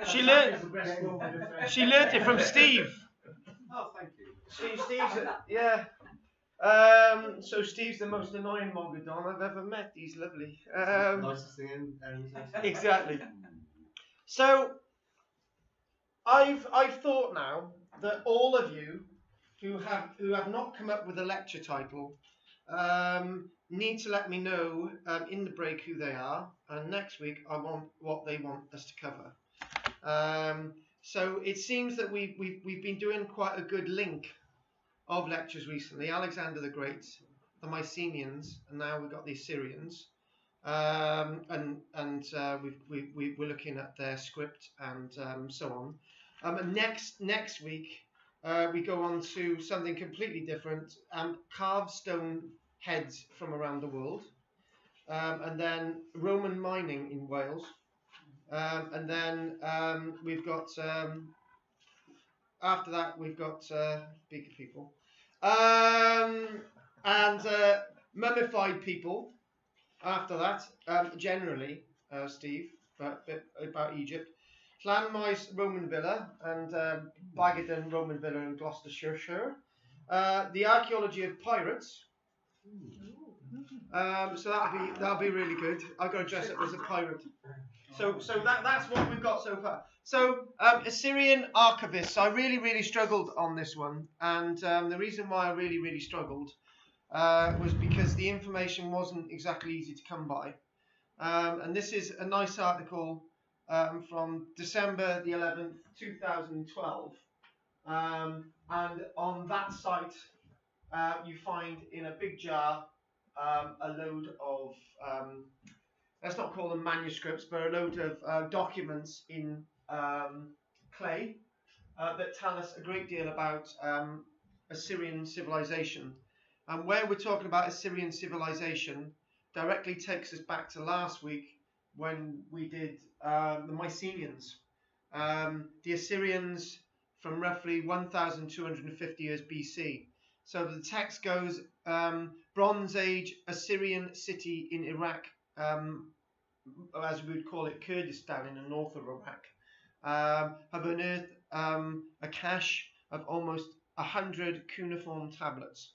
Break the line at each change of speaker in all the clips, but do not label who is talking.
She learnt it from Steve.
Oh, thank you.
Steve's yeah. So Steve's the most annoying Mogadon I've ever met. He's lovely.
Nicest thing in
Exactly. So I've thought now that all of you who have not come up with a lecture title need to let me know in the break who they are, and next week I want what they want us to cover. So it seems that we've been doing quite a good link of lectures recently. Alexander the Great, the Mycenaeans, and now we've got the Assyrians. We're looking at their script and so on. And next week we go on to something completely different: carved stone heads from around the world, and then Roman mining in Wales, and then we've got after that we've got bigger people, and mummified people. After that, generally, Steve, about Egypt, Llanmaes Roman Villa and Bagaden Roman Villa in Gloucestershire. The archaeology of pirates. So that'll be really good. I've got to dress up as a pirate. So that's what we've got so far. So Assyrian archivists. I really struggled on this one, and the reason why I really struggled was because the information wasn't exactly easy to come by. And this is a nice article from December the 11th, 2012. And on that site, you find in a big jar a load of, let's not call them manuscripts, but a load of documents in clay that tell us a great deal about Assyrian civilization. And where we're talking about Assyrian civilization directly takes us back to last week when we did the Mycenaeans. The Assyrians from roughly 1,250 years BC. So the text goes, Bronze Age Assyrian city in Iraq, as we would call it, Kurdistan in the north of Iraq, have unearthed a cache of almost 100 cuneiform tablets.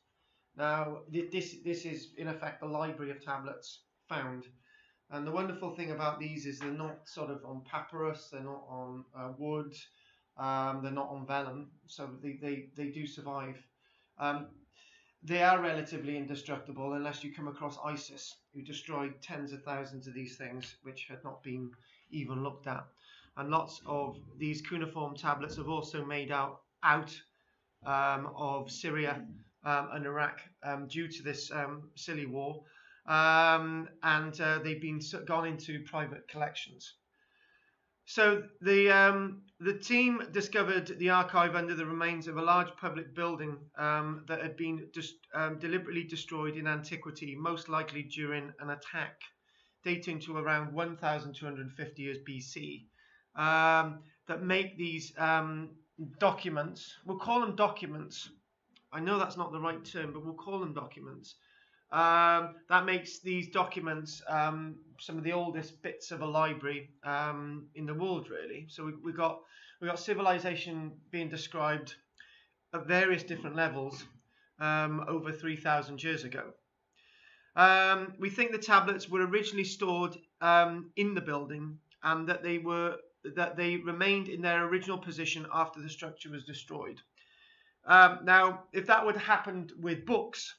Now, this is in effect a library of tablets found. And the wonderful thing about these is they're not sort of on papyrus, they're not on wood, they're not on vellum, so they do survive. They are relatively indestructible unless you come across ISIS, who destroyed tens of thousands of these things, which had not been even looked at. And lots of these cuneiform tablets have also made out of Syria and Iraq due to this silly war, and they've been gone into private collections. So the team discovered the archive under the remains of a large public building that had been deliberately destroyed in antiquity, most likely during an attack dating to around 1,250 years BC, that make these documents, we'll call them documents. I know that's not the right term, but we'll call them documents. That makes these documents some of the oldest bits of a library in the world, really. So we got civilization being described at various different levels over 3,000 years ago. We think the tablets were originally stored in the building, and that they remained in their original position after the structure was destroyed. Now, if that would have happened with books,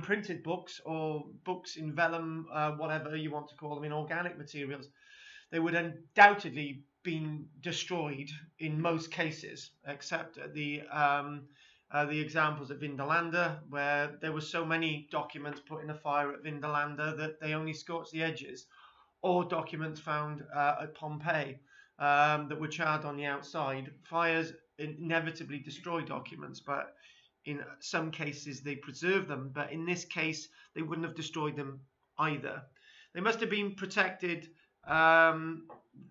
printed books or books in vellum, whatever you want to call them, in organic materials, they would undoubtedly been destroyed in most cases, except the examples at Vindolanda, where there were so many documents put in a fire at Vindolanda that they only scorched the edges, or documents found at Pompeii that were charred on the outside. Fires inevitably destroy documents, but in some cases they preserve them, but in this case they wouldn't have destroyed them either. They must have been protected.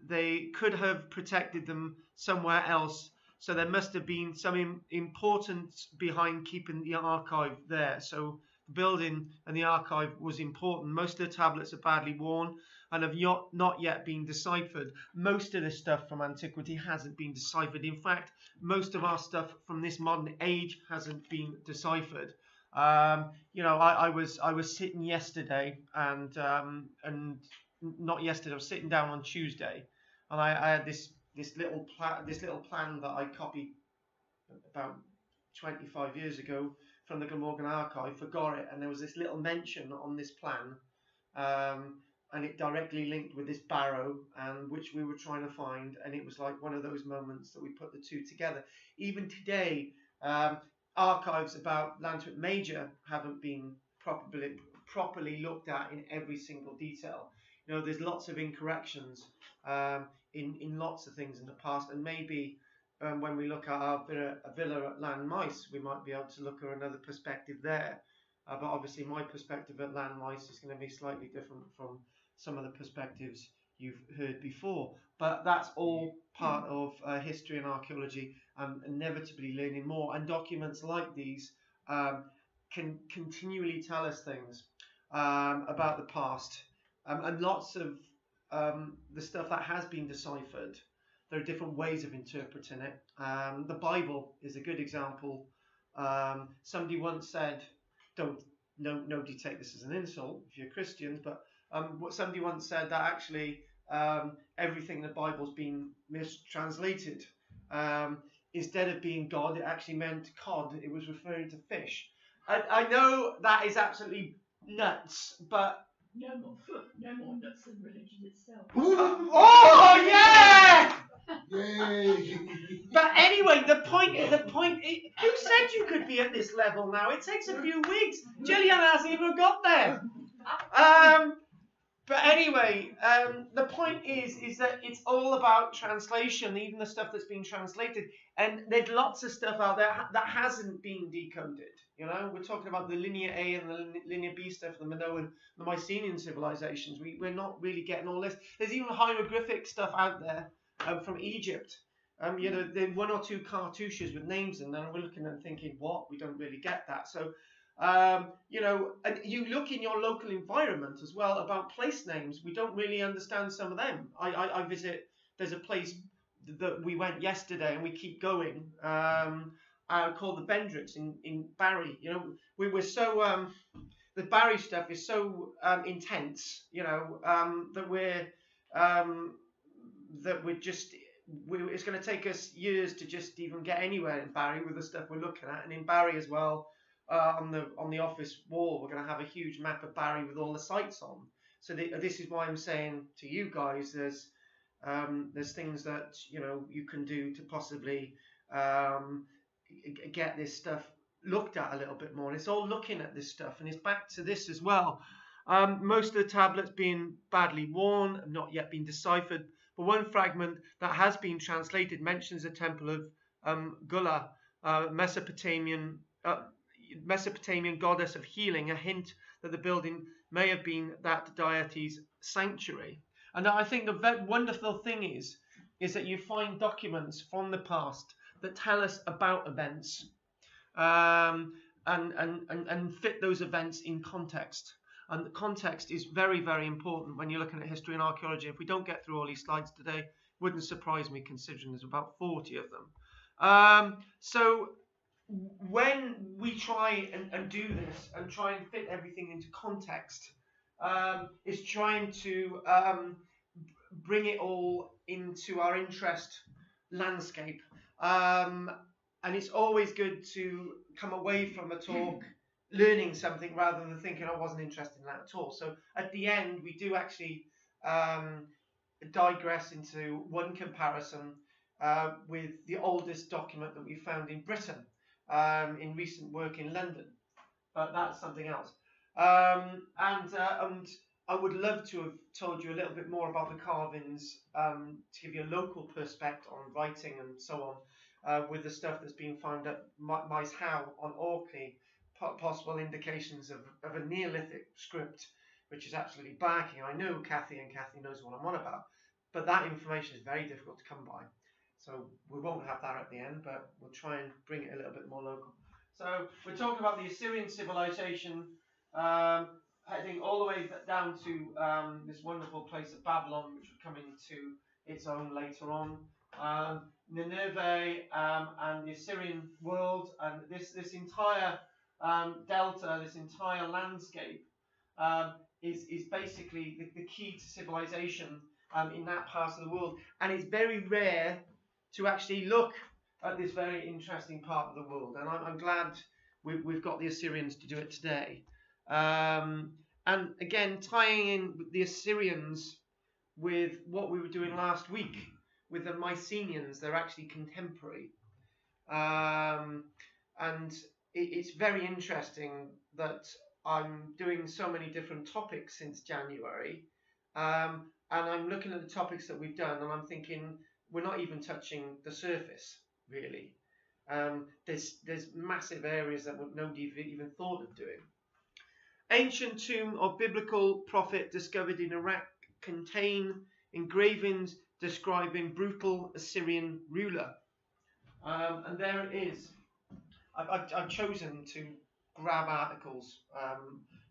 They could have protected them somewhere else, so there must have been some importance behind keeping the archive there. So the building and the archive was important. Most of the tablets are badly worn. and have not yet been deciphered. Most of this stuff from antiquity hasn't been deciphered. In fact, most of our stuff from this modern age hasn't been deciphered. You know, I was sitting yesterday and not yesterday. I was sitting down on Tuesday, and I had this little plan that I copied about 25 years ago from the Glamorgan archive. Forgot it, and there was this little mention on this plan, and it directly linked with this barrow, and which we were trying to find, and it was like one of those moments that we put the two together. Even today, archives about Llantwit Major haven't been properly looked at in every single detail. You know, there's lots of incorrections in lots of things in the past, and maybe when we look at our villa at Llantwit, we might be able to look at another perspective there. But obviously my perspective at Llantwit is going to be slightly different from some of the perspectives you've heard before. But that's all part of history and archaeology, and inevitably learning more. And documents like these can continually tell us things about the past. And lots of the stuff that has been deciphered, there are different ways of interpreting it. The Bible is a good example. Somebody once said, nobody take this as an insult if you're Christians, but what somebody once said that actually everything in the Bible's been mistranslated. Instead of being God, it actually meant cod. It was referring to fish. I know that is absolutely nuts, but
no more nuts than religion itself.
Oh yeah!
Yay!
But anyway, the point. Who said you could be at this level now? It takes a few weeks. Gillian hasn't even got there. But anyway, the point is that it's all about translation, even the stuff that's been translated. And there's lots of stuff out there that hasn't been decoded. You know, we're talking about the Linear A and the Linear B stuff, the Minoan, the Mycenaean civilizations. We're not really getting all this. There's even hieroglyphic stuff out there from Egypt. You know, there are one or two cartouches with names in there, and we're looking and thinking, what? We don't really get that. So, you know, and you look in your local environment as well about place names. We don't really understand some of them. I visit, there's a place that we went yesterday, and we keep going, called the Bendricks in Barry. You know, we were so, the Barry stuff is so intense, you know, that we're just, it's going to take us years to just even get anywhere in Barry with the stuff we're looking at. And in Barry as well, on the office wall, we're going to have a huge map of Barry with all the sites on. So this is why I'm saying to you guys, there's things that, you know, you can do to possibly get this stuff looked at a little bit more. And it's all looking at this stuff, and it's back to this as well. Most of the tablets being badly worn and not yet been deciphered, but one fragment that has been translated mentions the temple of Gula, Mesopotamian goddess of healing, a hint that the building may have been that deity's sanctuary. And I think the wonderful thing is that you find documents from the past that tell us about events and fit those events in context. And the context is very, very important when you're looking at history and archaeology. If we don't get through all these slides today, wouldn't surprise me considering there's about 40 of them. So when we try and do this and try and fit everything into context, it's trying to bring it all into our interest landscape. And it's always good to come away from a talk learning something rather than thinking I wasn't interested in that at all. So at the end, we do actually digress into one comparison with the oldest document that we found in Britain in recent work in London. But that's something else. And I would love to have told you a little bit more about the carvings to give you a local perspective on writing and so on, with the stuff that's been found at Maes Howe on Orkney, possible indications of a Neolithic script, which is absolutely backing. I know Kathy knows what I'm on about, but that information is very difficult to come by. So we won't have that at the end, but we'll try and bring it a little bit more local. So we're talking about the Assyrian civilization, heading all the way down to this wonderful place of Babylon, which would come into its own later on. Nineveh and the Assyrian world, and this entire delta, this entire landscape is basically the key to civilization in that part of the world. And it's very rare to actually look at this very interesting part of the world. And I'm glad we've got the Assyrians to do it today. And again, tying in the Assyrians with what we were doing last week with the Mycenaeans, they're actually contemporary. And it's very interesting that I'm doing so many different topics since January. And I'm looking at the topics that we've done, and I'm thinking we're not even touching the surface, really. There's massive areas that nobody even thought of doing. Ancient tomb of biblical prophet discovered in Iraq contain engravings describing brutal Assyrian ruler. And there it is. I've chosen to grab articles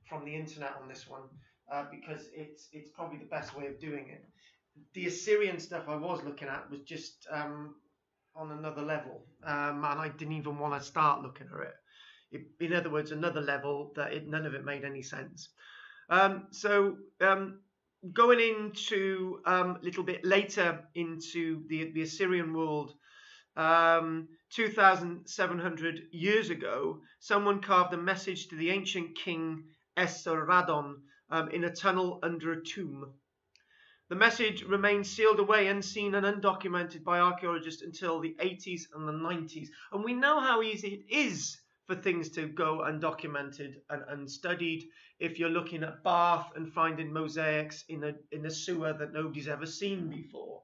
from the internet on this one because it's probably the best way of doing it. The Assyrian stuff I was looking at was just on another level, and I didn't even want to start looking at it. In other words, another level that none of it made any sense. Going into a little bit later into the Assyrian world, 2,700 years ago, someone carved a message to the ancient king Esarhaddon in a tunnel under a tomb. The message remained sealed away, unseen and undocumented by archaeologists until the 80s and the 90s. And we know how easy it is for things to go undocumented and unstudied if you're looking at Bath and finding mosaics in a sewer that nobody's ever seen before.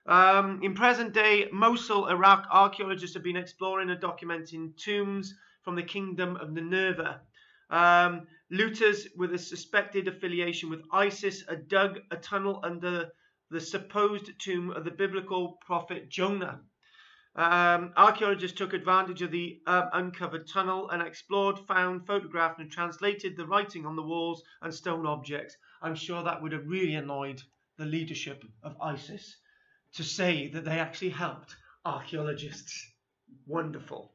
In present day Mosul, Iraq, archaeologists have been exploring and documenting tombs from the kingdom of Nineveh. Looters with a suspected affiliation with ISIS had dug a tunnel under the supposed tomb of the biblical prophet Jonah. Archaeologists took advantage of the uncovered tunnel and explored, found, photographed and translated the writing on the walls and stone objects. I'm sure that would have really annoyed the leadership of ISIS to say that they actually helped archaeologists. Wonderful.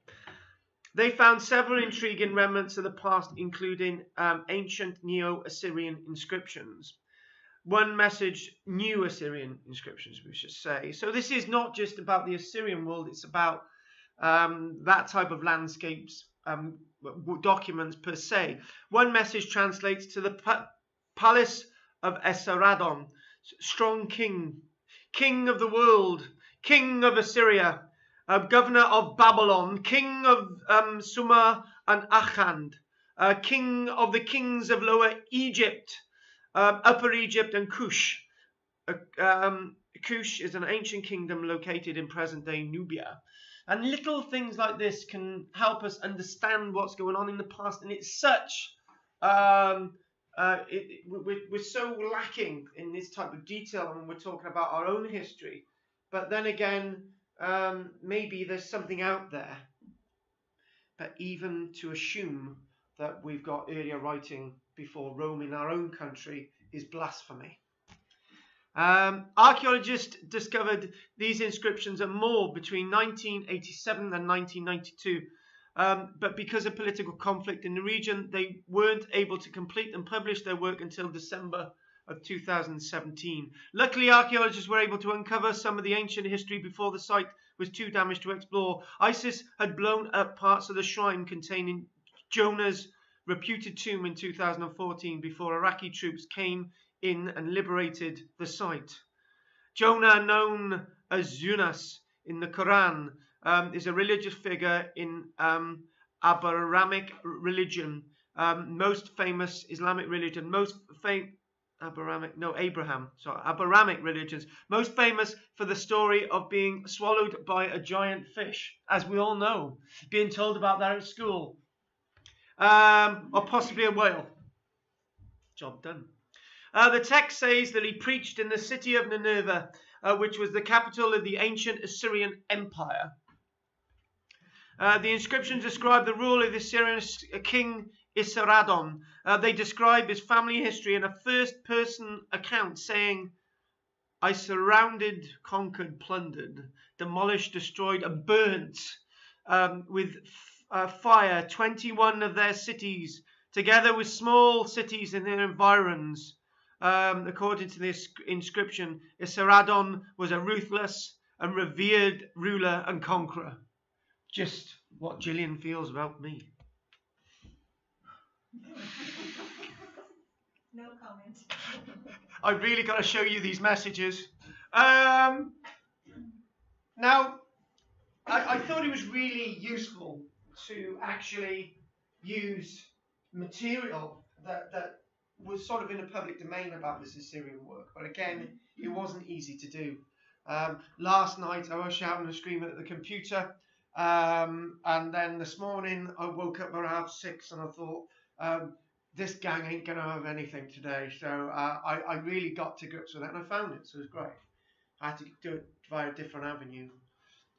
They found several intriguing remnants of the past, including ancient Neo-Assyrian inscriptions. One message, new Assyrian inscriptions, we should say. So this is not just about the Assyrian world, it's about that type of landscapes, documents per se. One message translates to the palace of Esarhaddon, strong king, king of the world, king of Assyria, governor of Babylon, king of Sumer and Achand, king of the kings of Lower Egypt, Upper Egypt and Kush. Kush is an ancient kingdom located in present-day Nubia. And little things like this can help us understand what's going on in the past. And it's such... we're so lacking in this type of detail when we're talking about our own history. But then again, maybe there's something out there. But even to assume that we've got earlier writing before Rome in our own country is blasphemy. Archaeologists discovered these inscriptions and more between 1987 and 1992. But because of political conflict in the region, they weren't able to complete and publish their work until December of 2017. Luckily, archaeologists were able to uncover some of the ancient history before the site was too damaged to explore. ISIS had blown up parts of the shrine containing Jonah's reputed tomb in 2014 before Iraqi troops came in and liberated the site. Jonah, known as Yunus in the Quran, is a religious figure in Abrahamic religion, most famous Islamic religion, Abrahamic religions, most famous for the story of being swallowed by a giant fish, as we all know, being told about that at school, or possibly a whale. Job done. The text says that he preached in the city of Nineveh, which was the capital of the ancient Assyrian Empire. The inscriptions describe the rule of the Assyrian king Issaradon. They describe his family history in a first-person account, saying, "I surrounded, conquered, plundered, demolished, destroyed, and burnt with fire 21 of their cities, together with small cities in their environs." According to this inscription, Issaradon was a ruthless and revered ruler and conqueror. Just what Gillian feels about me.
No comment.
I've really got to show you these messages. Now, I thought it was really useful to actually use material that was sort of in the public domain about this Assyrian work. But again, it wasn't easy to do. Last night I was shouting and screaming at the computer. And then this morning I woke up around 6 and I thought, this gang ain't going to have anything today. So I really got to grips with it and I found it. So it was great. I had to do it via a different avenue.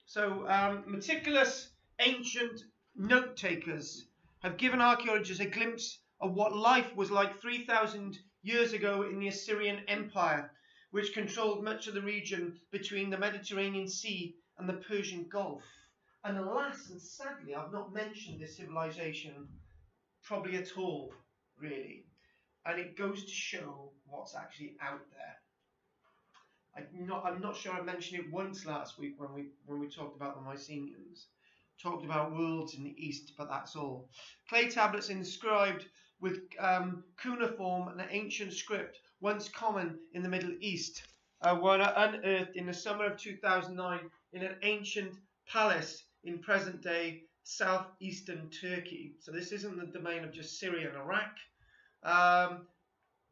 So meticulous ancient note takers have given archaeologists a glimpse of what life was like 3,000 years ago in the Assyrian Empire, which controlled much of the region between the Mediterranean Sea and the Persian Gulf. And alas and sadly, I've not mentioned this civilization probably at all, really. And it goes to show what's actually out there. I'm not sure I mentioned it once last week when we talked about the Mycenaeans. Talked about worlds in the east, but that's all. Clay tablets inscribed with cuneiform and ancient script, once common in the Middle East, were unearthed in the summer of 2009 in an ancient palace in present-day southeastern Turkey. So this isn't the domain of just Syria and Iraq.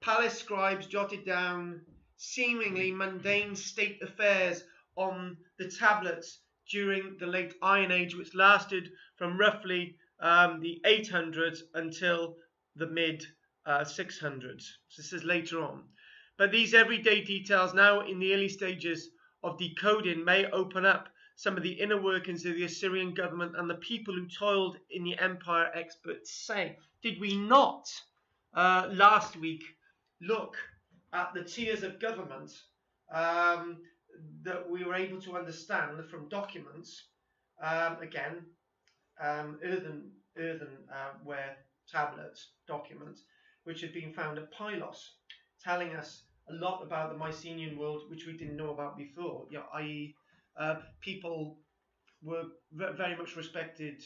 Palace scribes jotted down seemingly mundane state affairs on the tablets during the late Iron Age, which lasted from roughly the 800s until the mid 600s. So this is later on. But these everyday details now in the early stages of decoding may open up some of the inner workings of the Assyrian government and the people who toiled in the empire, experts say. Did we not last week look at the tiers of government that we were able to understand from documents, earthenware tablets, documents, which had been found at Pylos, telling us a lot about the Mycenaean world, which we didn't know about before, i.e. People were very much respected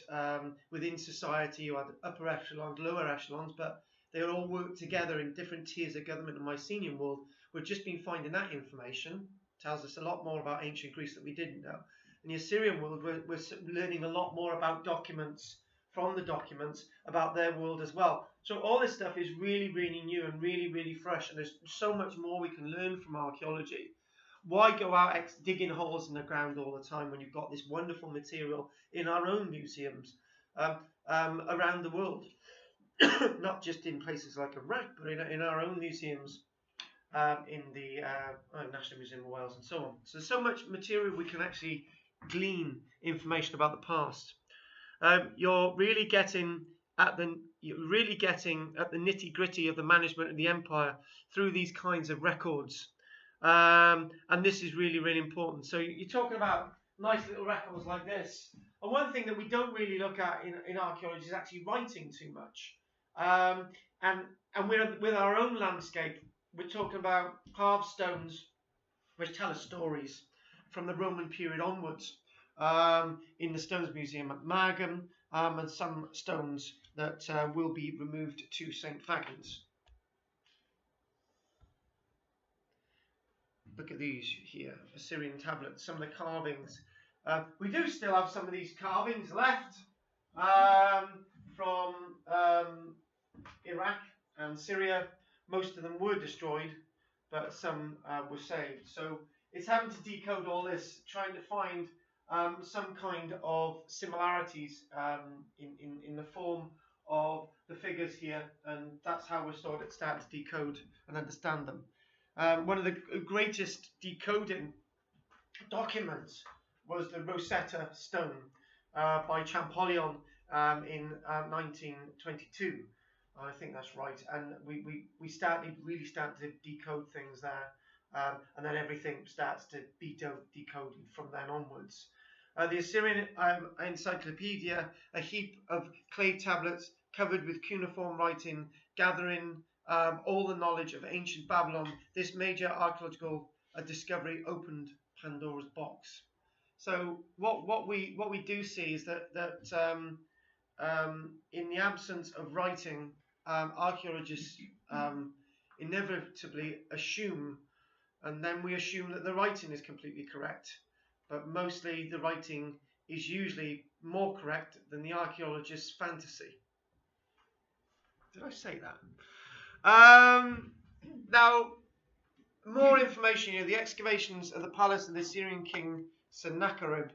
within society, or the upper echelons, lower echelons, but they all worked together in different tiers of government in the Mycenaean world. We've just been finding that information. Tells us a lot more about ancient Greece that we didn't know. In the Assyrian world, we're learning a lot more about documents, from the documents, about their world as well. So all this stuff is really, really new and really, really fresh, and there's so much more we can learn from archaeology. Why go out digging holes in the ground all the time when you've got this wonderful material in our own museums around the world? Not just in places like Iraq, but in our own museums, in the National Museum of Wales and so on. So there's so much material we can actually glean information about the past. You're really getting at the nitty-gritty of the management of the empire through these kinds of records. And this is really, really important. So you're talking about nice little records like this. And one thing that we don't really look at in archaeology is actually writing too much. And with our own landscape, we're talking about carved stones which tell us stories from the Roman period onwards, in the Stones Museum at Margam, and some stones that will be removed to St. Fagans. Look at these here, Assyrian tablets, some of the carvings. We do still have some of these carvings left from Iraq and Syria. Most of them were destroyed, but some were saved. So it's having to decode all this, trying to find some kind of similarities in the form of the figures here, and that's how we're starting to decode and understand them. One of the greatest decoding documents was the Rosetta Stone by Champollion in 1922. I think that's right. And we really start to decode things there. And then everything starts to be decoded from then onwards. The Assyrian Encyclopedia, a heap of clay tablets covered with cuneiform writing, gathering all the knowledge of ancient Babylon. This major archaeological discovery opened Pandora's box. So what we do see is that in the absence of writing, archaeologists inevitably assume, and then we assume that the writing is completely correct. But mostly the writing is usually more correct than the archaeologist's fantasy. Did I say that? Now, more information here. The excavations of the palace of the Assyrian king Sennacherib,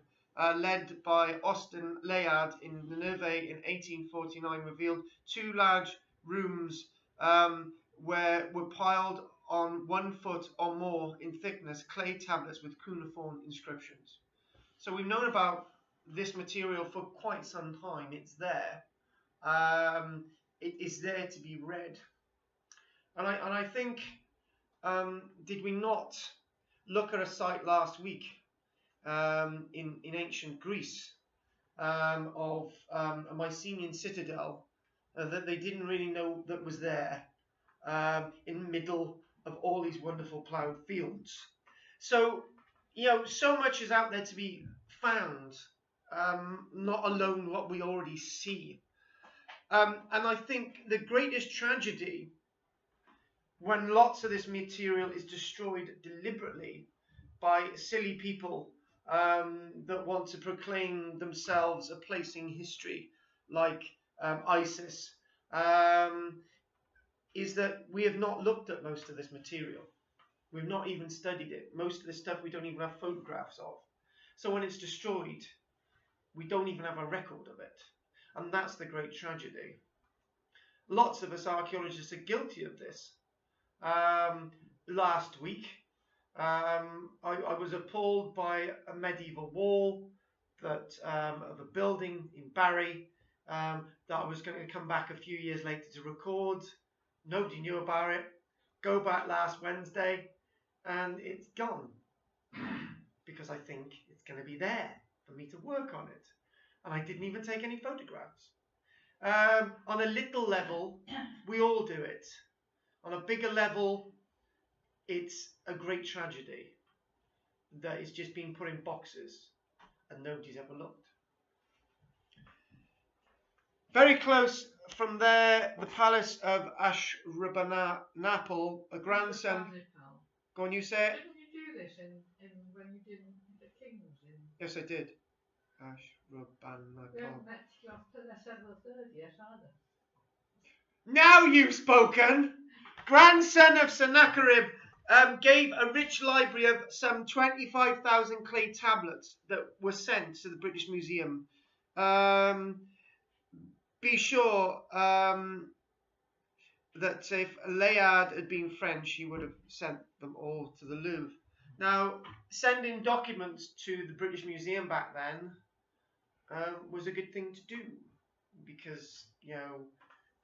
led by Austin Layard in Nineveh in 1849, revealed 2 large rooms where were piled on 1 foot or more in thickness clay tablets with cuneiform inscriptions. So we've known about this material for quite some time. It's there. It is there to be read. And I think, did we not look at a site last week in ancient Greece of a Mycenaean citadel that they didn't really know that was there in the middle of all these wonderful ploughed fields. So, so much is out there to be found, not alone what we already see. And I think the greatest tragedy when lots of this material is destroyed deliberately by silly people that want to proclaim themselves a place in history like ISIS, is that we have not looked at most of this material. We've not even studied it. Most of this stuff we don't even have photographs of. So when it's destroyed, we don't even have a record of it. And that's the great tragedy. Lots of us archaeologists are guilty of this. Last week, I was appalled by a medieval wall that of a building in Barry that I was going to come back a few years later to record. Nobody knew about it. Go back last Wednesday, and it's gone because I think it's going to be there for me to work on it, and I didn't even take any photographs. On a little level, we all do it. On a bigger level, it's a great tragedy that it's just been put in boxes and nobody's ever looked. Very close from there, the palace of Ashurbanipal, a grandson. Go on, you say it.
Didn't you do this when you did the Kings in?
Yes, I did. Ashurbanipal.
We haven't met you after the 7th yes, either.
Now you've spoken. Grandson of Sennacherib gave a rich library of some 25,000 clay tablets that were sent to the British Museum. Be sure that if Layard had been French, he would have sent them all to the Louvre. Now, sending documents to the British Museum back then was a good thing to do because,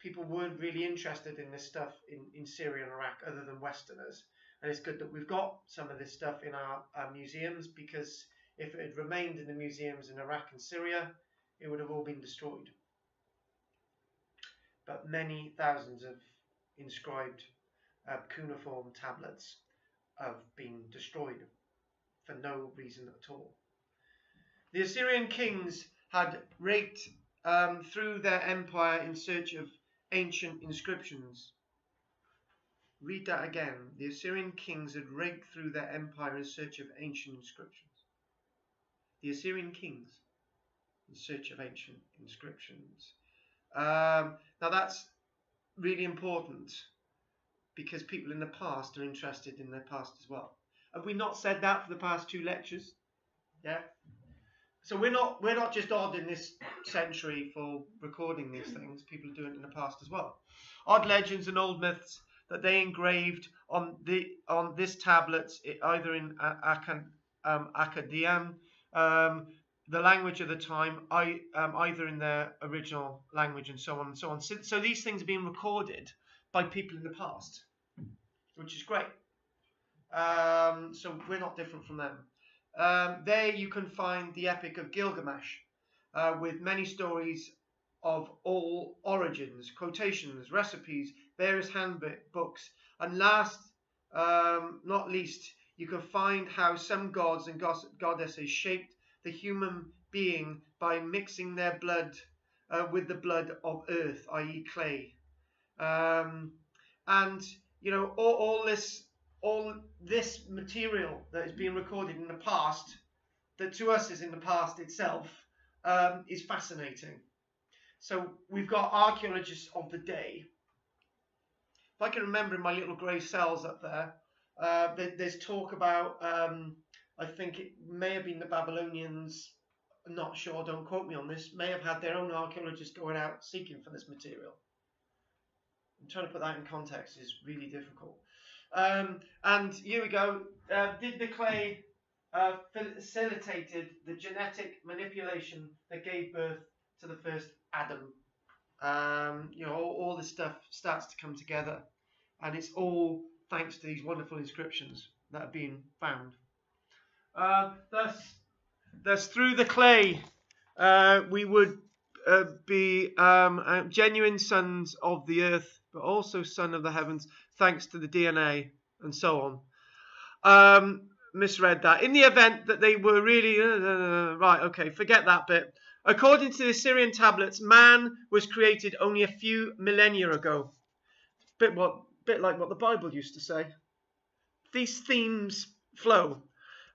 people weren't really interested in this stuff in Syria and Iraq other than Westerners. And it's good that we've got some of this stuff in our museums, because if it had remained in the museums in Iraq and Syria, it would have all been destroyed. But many thousands of inscribed cuneiform tablets have been destroyed for no reason at all. The Assyrian kings had raked through their empire in search of ancient inscriptions. Read that again. The Assyrian kings had raked through their empire in search of ancient inscriptions. The Assyrian kings in search of ancient inscriptions. Now that's really important because people in the past are interested in their past as well. Have we not said that for the past 2 lectures? Yeah. So we're not just odd in this century for recording these things. People are doing it in the past as well. Odd legends and old myths that they engraved on this tablet, either in Akkadian, the language of the time, either in their original language and so on and so on. So these things are being recorded by people in the past, which is great. So we're not different from them. There you can find the Epic of Gilgamesh, with many stories of all origins, quotations, recipes, various handbooks, and last, not least, you can find how some gods and goddesses shaped the human being by mixing their blood with the blood of earth, i.e. clay. And you know, all this material that is being recorded in the past, that to us is in the past itself, is fascinating. So we've got archaeologists of the day. If I can remember in my little grey cells up there, there's talk about, I think it may have been the Babylonians, I'm not sure, don't quote me on this, may have had their own archaeologists going out seeking for this material. I'm trying to put that in context is really difficult. And here we go. Did the clay facilitated the genetic manipulation that gave birth to the first Adam? You know, all this stuff starts to come together, and it's all thanks to these wonderful inscriptions that are being found. Thus through the clay, we would be genuine sons of the earth, but also son of the heavens, thanks to the DNA and so on. Misread that. In the event that they were really right, okay, forget that bit. According to the Assyrian Tablets, man was created only a few millennia ago. Bit like what the Bible used to say. These themes flow.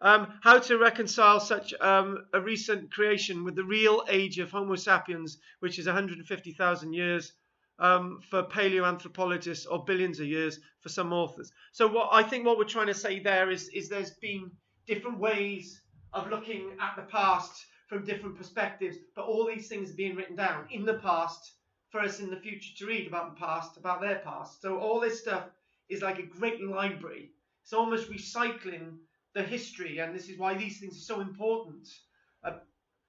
How to reconcile such a recent creation with the real age of Homo sapiens, which is 150,000 years for paleoanthropologists, or billions of years for some authors. So what we're trying to say there is there's been different ways of looking at the past from different perspectives, but all these things are being written down in the past for us in the future to read about the past, about their past. So all this stuff is like a great library. It's almost recycling the history, and this is why these things are so important.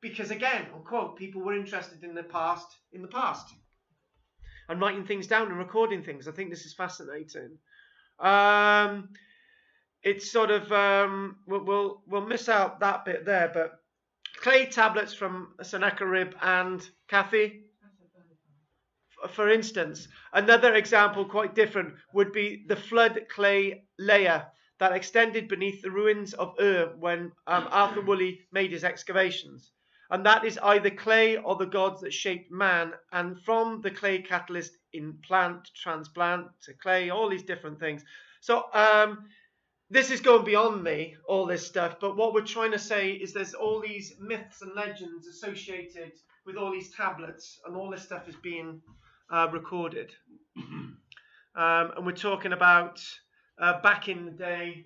Because again, I'll quote, people were interested in the past and writing things down and recording things. I think this is fascinating. It's sort of we'll miss out that bit there, but clay tablets from Sennacherib and Kathy, for instance. Another example, quite different, would be the flood clay layer that extended beneath the ruins of Ur when Arthur Woolley made his excavations. And that is either clay or the gods that shaped man, and from the clay catalyst in plant, transplant to clay, all these different things. So this is going beyond me, all this stuff, but what we're trying to say is there's all these myths and legends associated with all these tablets, and all this stuff is being recorded. And we're talking about back in the day,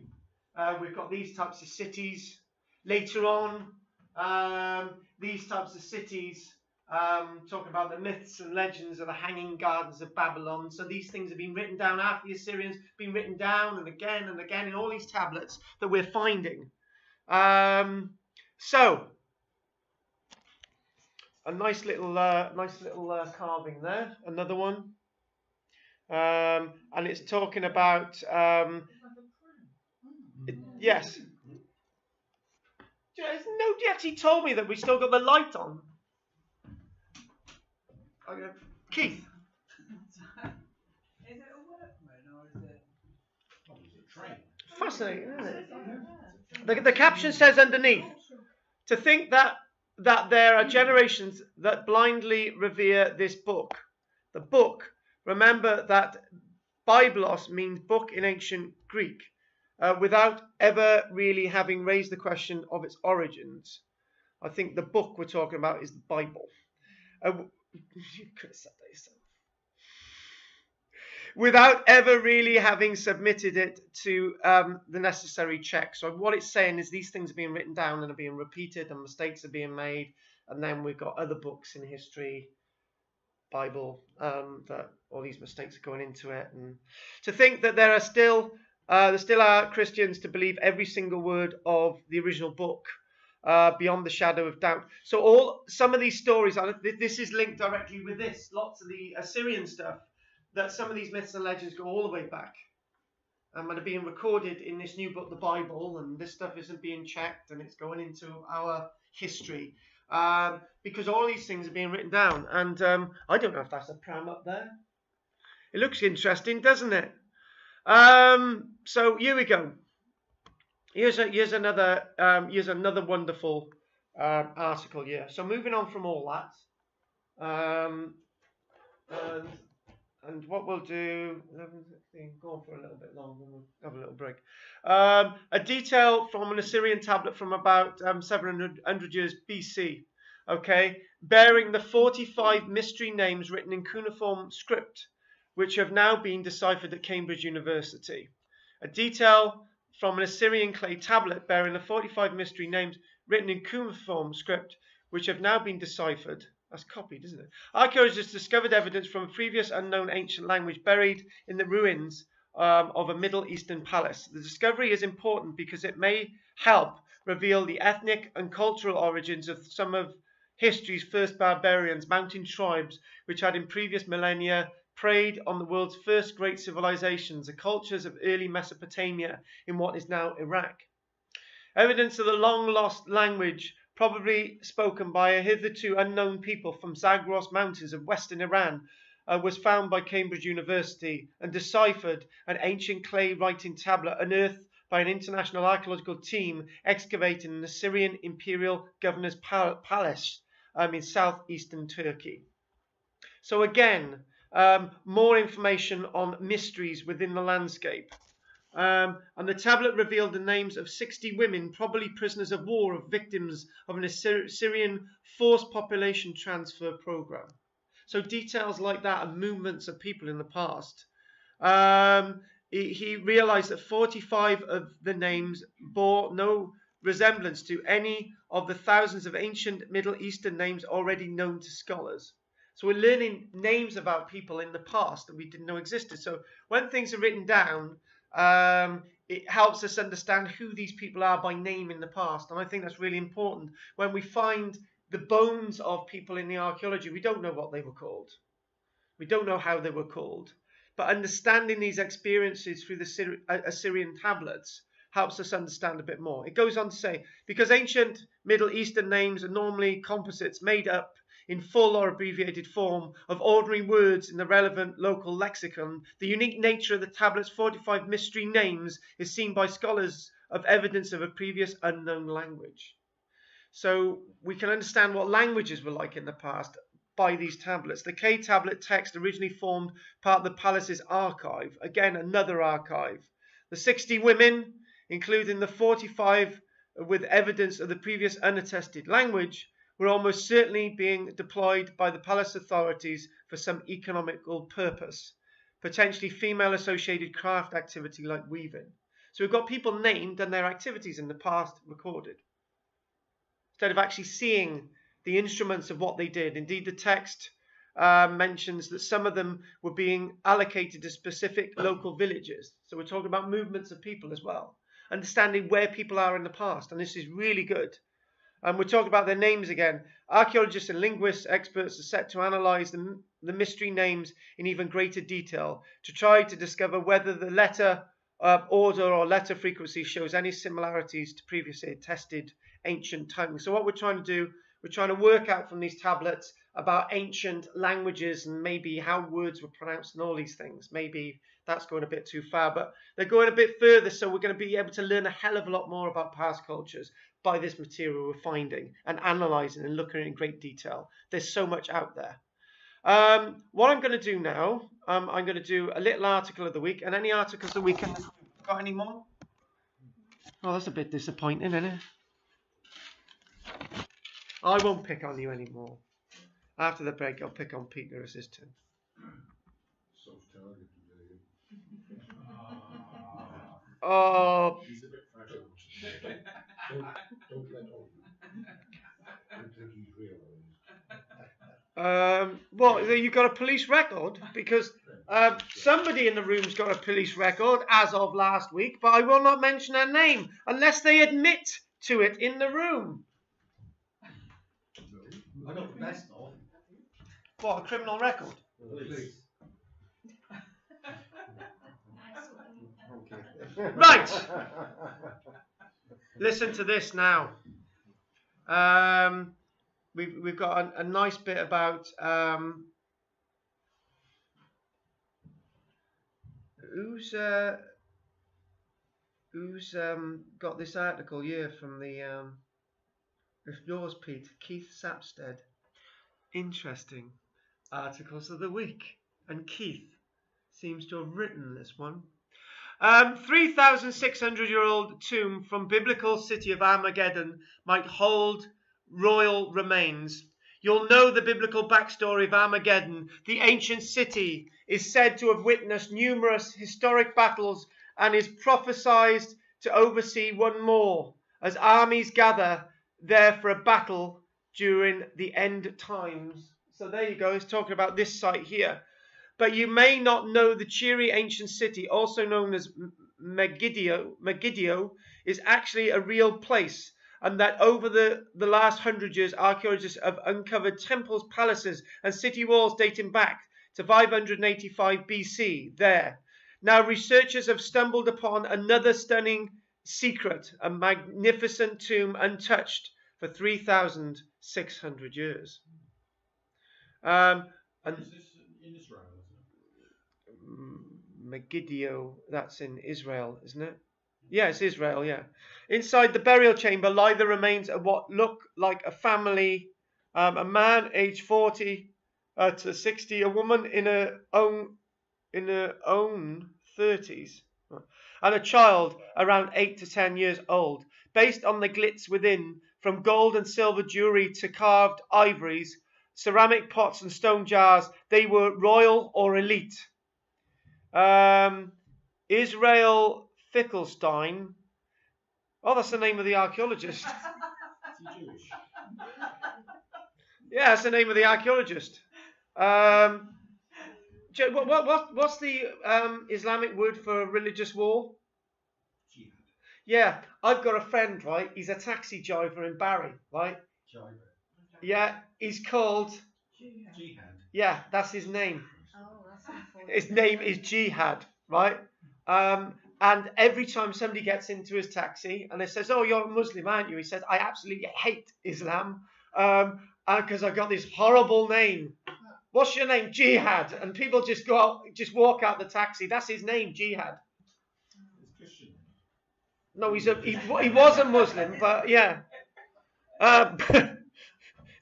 we've got these types of cities. Later on, these types of cities, talking about the myths and legends of the Hanging Gardens of Babylon. So these things have been written down after the Assyrians, been written down and again in all these tablets that we're finding. So a nice little carving there, another one, and it's talking about yes. Nobody actually told me that we still got the light on. Okay. Keith.
Is it a workman or is it?
A train.
Fascinating, isn't it? The caption says underneath, to think that there are generations that blindly revere this book. The book, remember that Biblos means book in ancient Greek, without ever really having raised the question of its origins. I think the book we're talking about is the Bible. You could have said that yourself. Without ever really having submitted it to the necessary checks. So what it's saying is these things are being written down and are being repeated, and mistakes are being made, and then we've got other books in history, Bible, that all these mistakes are going into it. And to think that there still are Christians to believe every single word of the original book, beyond the shadow of doubt. So some of these stories, this is linked directly with this. Lots of the Assyrian stuff, that some of these myths and legends go all the way back. And are being recorded in this new book, the Bible, and this stuff isn't being checked, and it's going into our history. Because all these things are being written down. And I don't know if that's a pram up there. It looks interesting, doesn't it? So here we go. Here's another wonderful article here. So moving on from all that, and what we'll do, 11:16, go on for a little bit longer, we'll have a little break. A detail from an Assyrian tablet from about 700 years BC, okay, bearing the 45 mystery names written in cuneiform script, which have now been deciphered at Cambridge University. A detail from an Assyrian clay tablet bearing the 45 mystery names written in cuneiform script, which have now been deciphered. That's copied, isn't it? Archaeologists discovered evidence from a previous unknown ancient language buried in the ruins of a Middle Eastern palace. The discovery is important because it may help reveal the ethnic and cultural origins of some of history's first barbarians, mountain tribes, which had in previous millennia preyed on the world's first great civilizations, the cultures of early Mesopotamia in what is now Iraq. Evidence of the long-lost language, probably spoken by a hitherto unknown people from Zagros Mountains of western Iran, was found by Cambridge University and deciphered an ancient clay writing tablet unearthed by an international archaeological team excavating an Assyrian imperial governor's palace in southeastern Turkey. So again, more information on mysteries within the landscape. And the tablet revealed the names of 60 women, probably prisoners of war, of victims of an Assyrian forced population transfer program. So details like that and movements of people in the past. He realized that 45 of the names bore no resemblance to any of the thousands of ancient Middle Eastern names already known to scholars. So we're learning names about people in the past that we didn't know existed. So when things are written down, it helps us understand who these people are by name in the past. And I think that's really important. When we find the bones of people in the archaeology, we don't know what they were called. We don't know how they were called. But understanding these experiences through the Assyrian tablets helps us understand a bit more. It goes on to say, because ancient Middle Eastern names are normally composites made up in full or abbreviated form of ordinary words in the relevant local lexicon, the unique nature of the tablet's 45 mystery names is seen by scholars of evidence of a previous unknown language. So we can understand what languages were like in the past by these tablets. The K tablet text originally formed part of the palace's archive. Again, another archive. The 60 women, including the 45 with evidence of the previous unattested language, were almost certainly being deployed by the palace authorities for some economical purpose, potentially female-associated craft activity like weaving. So we've got people named and their activities in the past recorded, instead of actually seeing the instruments of what they did. Indeed, the text mentions that some of them were being allocated to specific local villages. So we're talking about movements of people as well, understanding where people are in the past, and this is really good. And we're talking about their names again. Archaeologists and linguists, experts are set to analyse the mystery names in even greater detail to try to discover whether the letter order or letter frequency shows any similarities to previously attested ancient tongues. So what we're trying to do, we're trying to work out from these tablets about ancient languages and maybe how words were pronounced and all these things. Maybe that's going a bit too far, but they're going a bit further, so we're going to be able to learn a hell of a lot more about past cultures by this material we're finding and analysing and looking in great detail. There's so much out there. What I'm going to do now, I'm going to do a little article of the week, and any articles that we can... Got any more? Oh, that's a bit disappointing, isn't it? I won't pick on you anymore. After the break, I'll pick on Peter as his turn.
Self-targeted,
Oh.
He's a bit fragile. Don't let on. Don't think he's real.
Well, you've got a police record because somebody in the room's got a police record as of last week, but I will not mention her name unless they admit to it in the room.
I got the best of.
What, a criminal record?
Police.
Okay.
Right. Listen to this now. We've got a nice bit about who's got this article here from the it's yours, Pete, Keith Sapstead. Interesting articles of the week, and Keith seems to have written this one. 3,600-year-old tomb from biblical city of Armageddon might hold royal remains. You'll know the biblical backstory of Armageddon. The ancient city is said to have witnessed numerous historic battles and is prophesied to oversee one more as armies gather there for a battle during the end times. So there you go. It's talking about this site here. But you may not know the cheery ancient city, also known as Megiddo, is actually a real place, and that over the last 100 years, archaeologists have uncovered temples, palaces, and city walls dating back to 585 BC there. Now, researchers have stumbled upon another stunning secret, a magnificent tomb untouched for 3,600 years.
And is this in Israel, isn't it?
Megiddo, that's in Israel, isn't it? Yeah, it's Israel, yeah. Inside the burial chamber lie the remains of what look like a family, a man aged 40 to 60, a woman in her own 30s, and a child around 8 to 10 years old. Based on the glitz within, from gold and silver jewelry to carved ivories, ceramic pots and stone jars, they were royal or elite. Israel Fickelstein. Oh, that's the name of the archaeologist.
Is he Jewish?
Yeah, that's the name of the archaeologist. What's the Islamic word for religious war?
Jihad.
Yeah, I've got a friend, right? He's a taxi driver in Barry, right?
Jihad.
Yeah, he's called.
Jihad.
Yeah, that's his name.
Oh, that's important.
His name is Jihad, right? And every time somebody gets into his taxi and they says, "Oh, you're a Muslim, aren't you?" He says, "I absolutely hate Islam because I got this horrible name." What's your name? Jihad. And people just go out, just walk out the taxi. That's his name, Jihad.
It's Christian.
No, he was a Muslim, but yeah.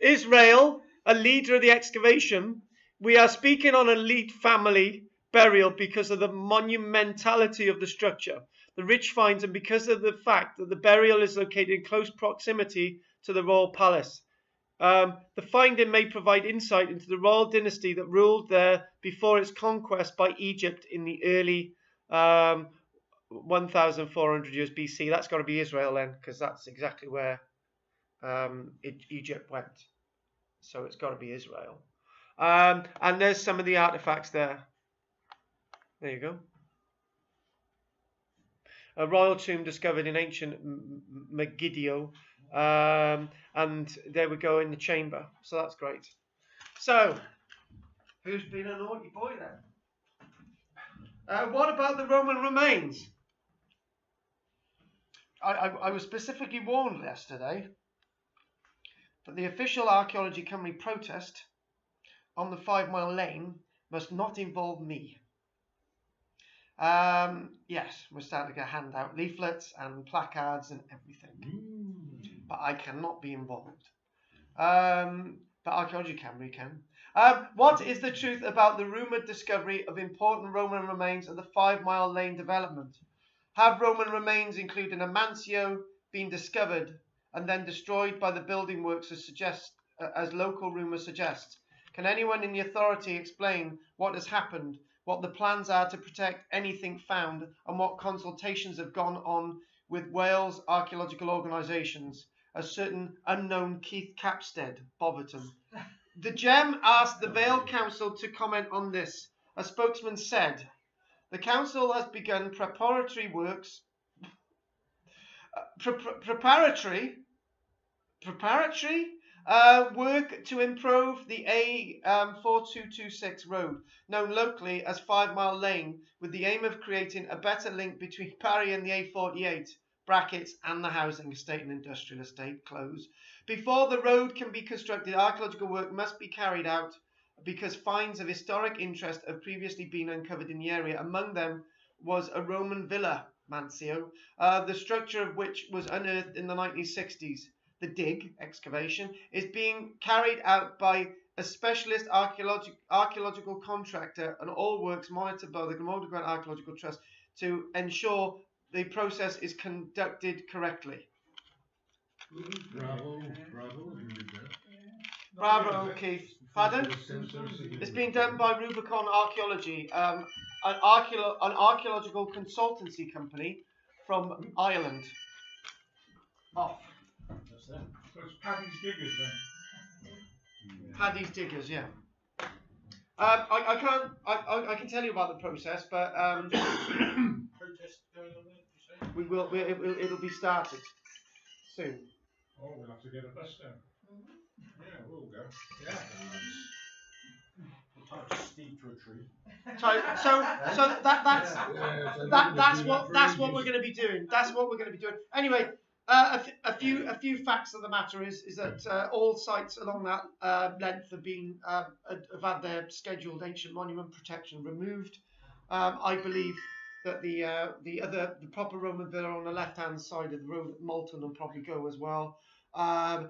Israel, a leader of the excavation. We are speaking on elite family burial because of the monumentality of the structure, the rich finds, and because of the fact that the burial is located in close proximity to the royal palace. The finding may provide insight into the royal dynasty that ruled there before its conquest by Egypt in the early 1,400 years BC. That's got to be Israel then, because that's exactly where Egypt went. So it's got to be Israel. And there's some of the artifacts there. There you go. A royal tomb discovered in ancient Megiddo. And there we go in the chamber. So that's great. So, who's been a naughty boy then? What about the Roman remains? I was specifically warned yesterday that the official Archaeology Cymru protest on the 5 Mile Lane must not involve me. Yes, we're starting to hand out leaflets and placards and everything. But I cannot be involved. But Archaeology Cymru can. What is the truth about the rumoured discovery of important Roman remains at the 5 Mile Lane development? Have Roman remains, including a Mansio, been discovered and then destroyed by the building works as local rumour suggests? Can anyone in the authority explain what has happened, what the plans are to protect anything found, and what consultations have gone on with Wales archaeological organisations? A certain unknown Keith Capstead, Boverton. The Gem asked the Vale Council to comment on this. A spokesman said, "The council has begun preparatory works. Preparatory Work to improve the A4226 road, known locally as 5 Mile Lane, with the aim of creating a better link between Barry and the A48, brackets, and the housing estate and industrial estate, close. Before the road can be constructed, archaeological work must be carried out because finds of historic interest have previously been uncovered in the area. Among them was a Roman villa, Mancio, the structure of which was unearthed in the 1960s. The dig, excavation, is being carried out by a specialist archaeological contractor, and all works monitored by the Glamorgan Grant Archaeological Trust to ensure the process is conducted correctly.
Bravo, bravo.
Bravo, Keith. Pardon? It's been done by Rubicon Archaeology, an archaeological consultancy company from Ireland. Off.
That's them.
So it's Paddy's Diggers then.
Paddy's Diggers, yeah. I can tell you about the process, but
Protest going on there, did you say?
it'll be started soon.
Oh, we'll have to get a bus down.
Yeah, we'll go.
Yeah.
We'll tie a steed to a tree.
So that's what we're going to be doing. That's what we're going to be doing. Anyway, a few facts of the matter is that all sites along that length have had their scheduled ancient monument protection removed. I believe that the proper Roman villa on the left hand side of the road at Malton will probably go as well. And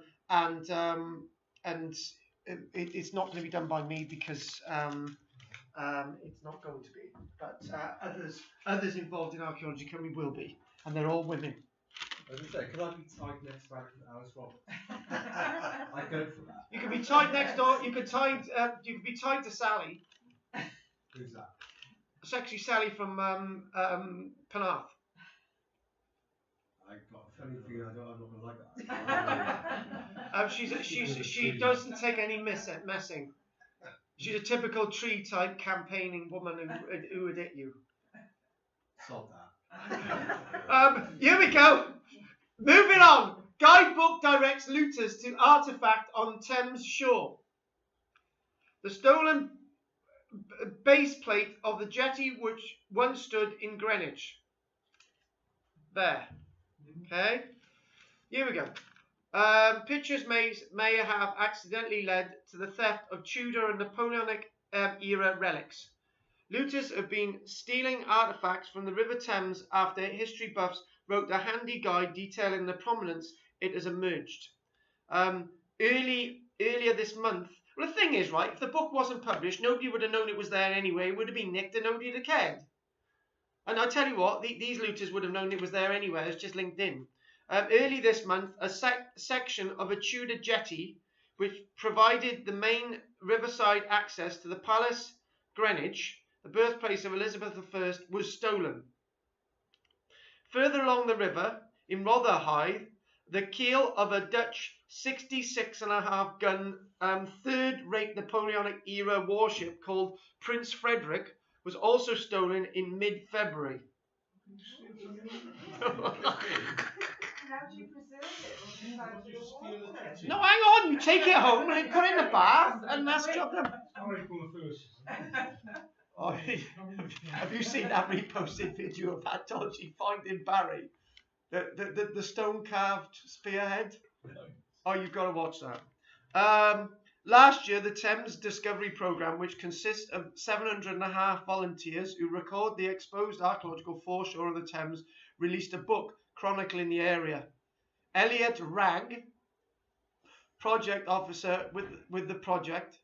it's not going to be done by me because it's not going to be. But others involved in archaeology company will be, and they're all women.
As I say, could I be tied next back to Alice Roberts? I go for that.
You can be tied next door. You could be tied to Sally.
Who's that?
Sexy Sally from Penarth.
I got a funny feeling I'm not going to like that.
She doesn't take any messing. She's a typical tree type campaigning woman who would hit you.
Sod that.
Here we go. Moving on. Guidebook directs looters to artifact on Thames shore. The stolen base plate of the jetty which once stood in Greenwich. There. Okay. Here we go. Pictures may have accidentally led to the theft of Tudor and Napoleonic era relics. Looters have been stealing artifacts from the River Thames after history buffs wrote a handy guide detailing the prominence it has emerged. Earlier this month, well, the thing is, right, if the book wasn't published, nobody would have known it was there anyway. It would have been nicked and nobody would have cared. And I tell you what, these looters would have known it was there anyway. It's just linked in. Early this month, a section of a Tudor jetty, which provided the main riverside access to the Palace Greenwich, the birthplace of Elizabeth I, was stolen. Further along the river, in Rotherhithe, the keel of a Dutch 66.5 gun third-rate Napoleonic era warship called Prince Frederick was also stolen in mid-February.
How do you preserve it?
No, hang on, you take it home and put it in the bath and that's job done. Oh, have you seen that reposted video of that dodgy finding Barry? The stone carved spearhead? Oh, you've got to watch that. Last year, the Thames Discovery Programme, which consists of 750 volunteers who record the exposed archaeological foreshore of the Thames, released a book chronicling the area. Elliot Ragg, project officer with the project,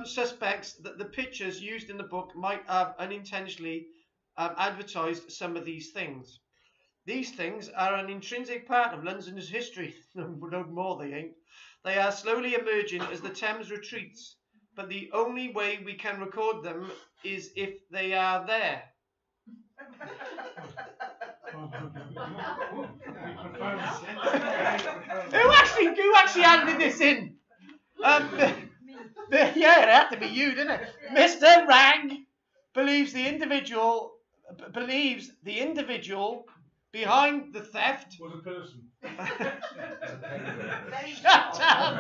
suspects that the pictures used in the book might have unintentionally advertised some of these things. These things are an intrinsic part of London's history. No more they ain't. They are slowly emerging as the Thames retreats, but the only way we can record them is if they are there. Who actually handed this in? Yeah, it had to be you, didn't it? Mr. Rang believes the individual behind the theft
was a person.
Shut up!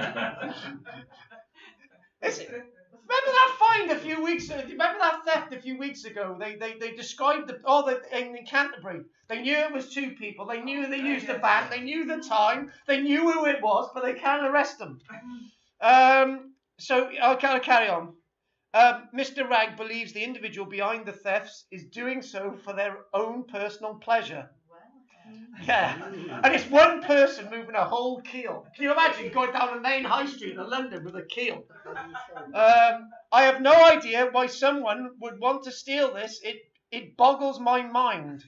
Remember that find a few weeks ago? Remember that theft a few weeks ago? They described in Canterbury. They knew it was 2 people. They knew they used the van. They knew the time. They knew who it was, but they can't arrest them. So I'll carry on. Mr. Ragg believes the individual behind the thefts is doing so for their own personal pleasure. Yeah, and it's one person moving a whole keel. Can you imagine going down the main high street of London with a keel? I have no idea why someone would want to steal this. It boggles my mind.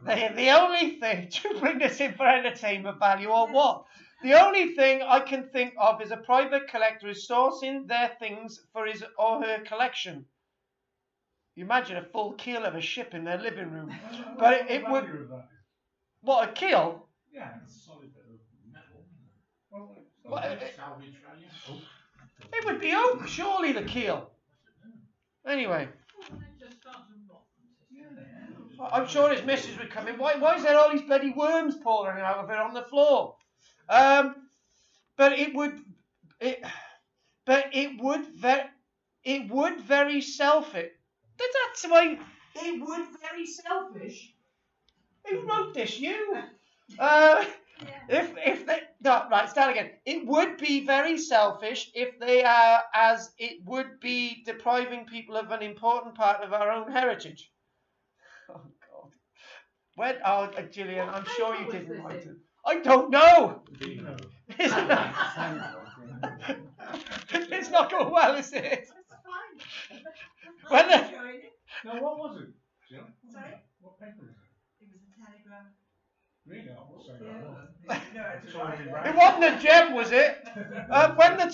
The only thing to bring this in for entertainment value or what? The only thing I can think of is a private collector is sourcing their things for his or her collection. You imagine a full keel of a ship in their living room. But it would... What, a keel?
Yeah, it's a solid bit of metal.
Well,
Salvage value.
it would be oak, surely, the keel. Anyway. I'm sure his missus would come in. Why is there all these bloody worms pouring out of it on the floor? But it would very selfish. That's why it would very selfish. Who wrote this? You? Right, start again. It would be very selfish if they are, as it would be depriving people of an important part of our own heritage. Oh God. When? Oh, Gillian, I'm sure you didn't write it. I don't know. It's not going well, is it? When the,
No, what was it, Jill?
Sorry?
What paper was it?
It was a telegram.
Really? I will say that.
It's already
it wasn't a gem, was it? When the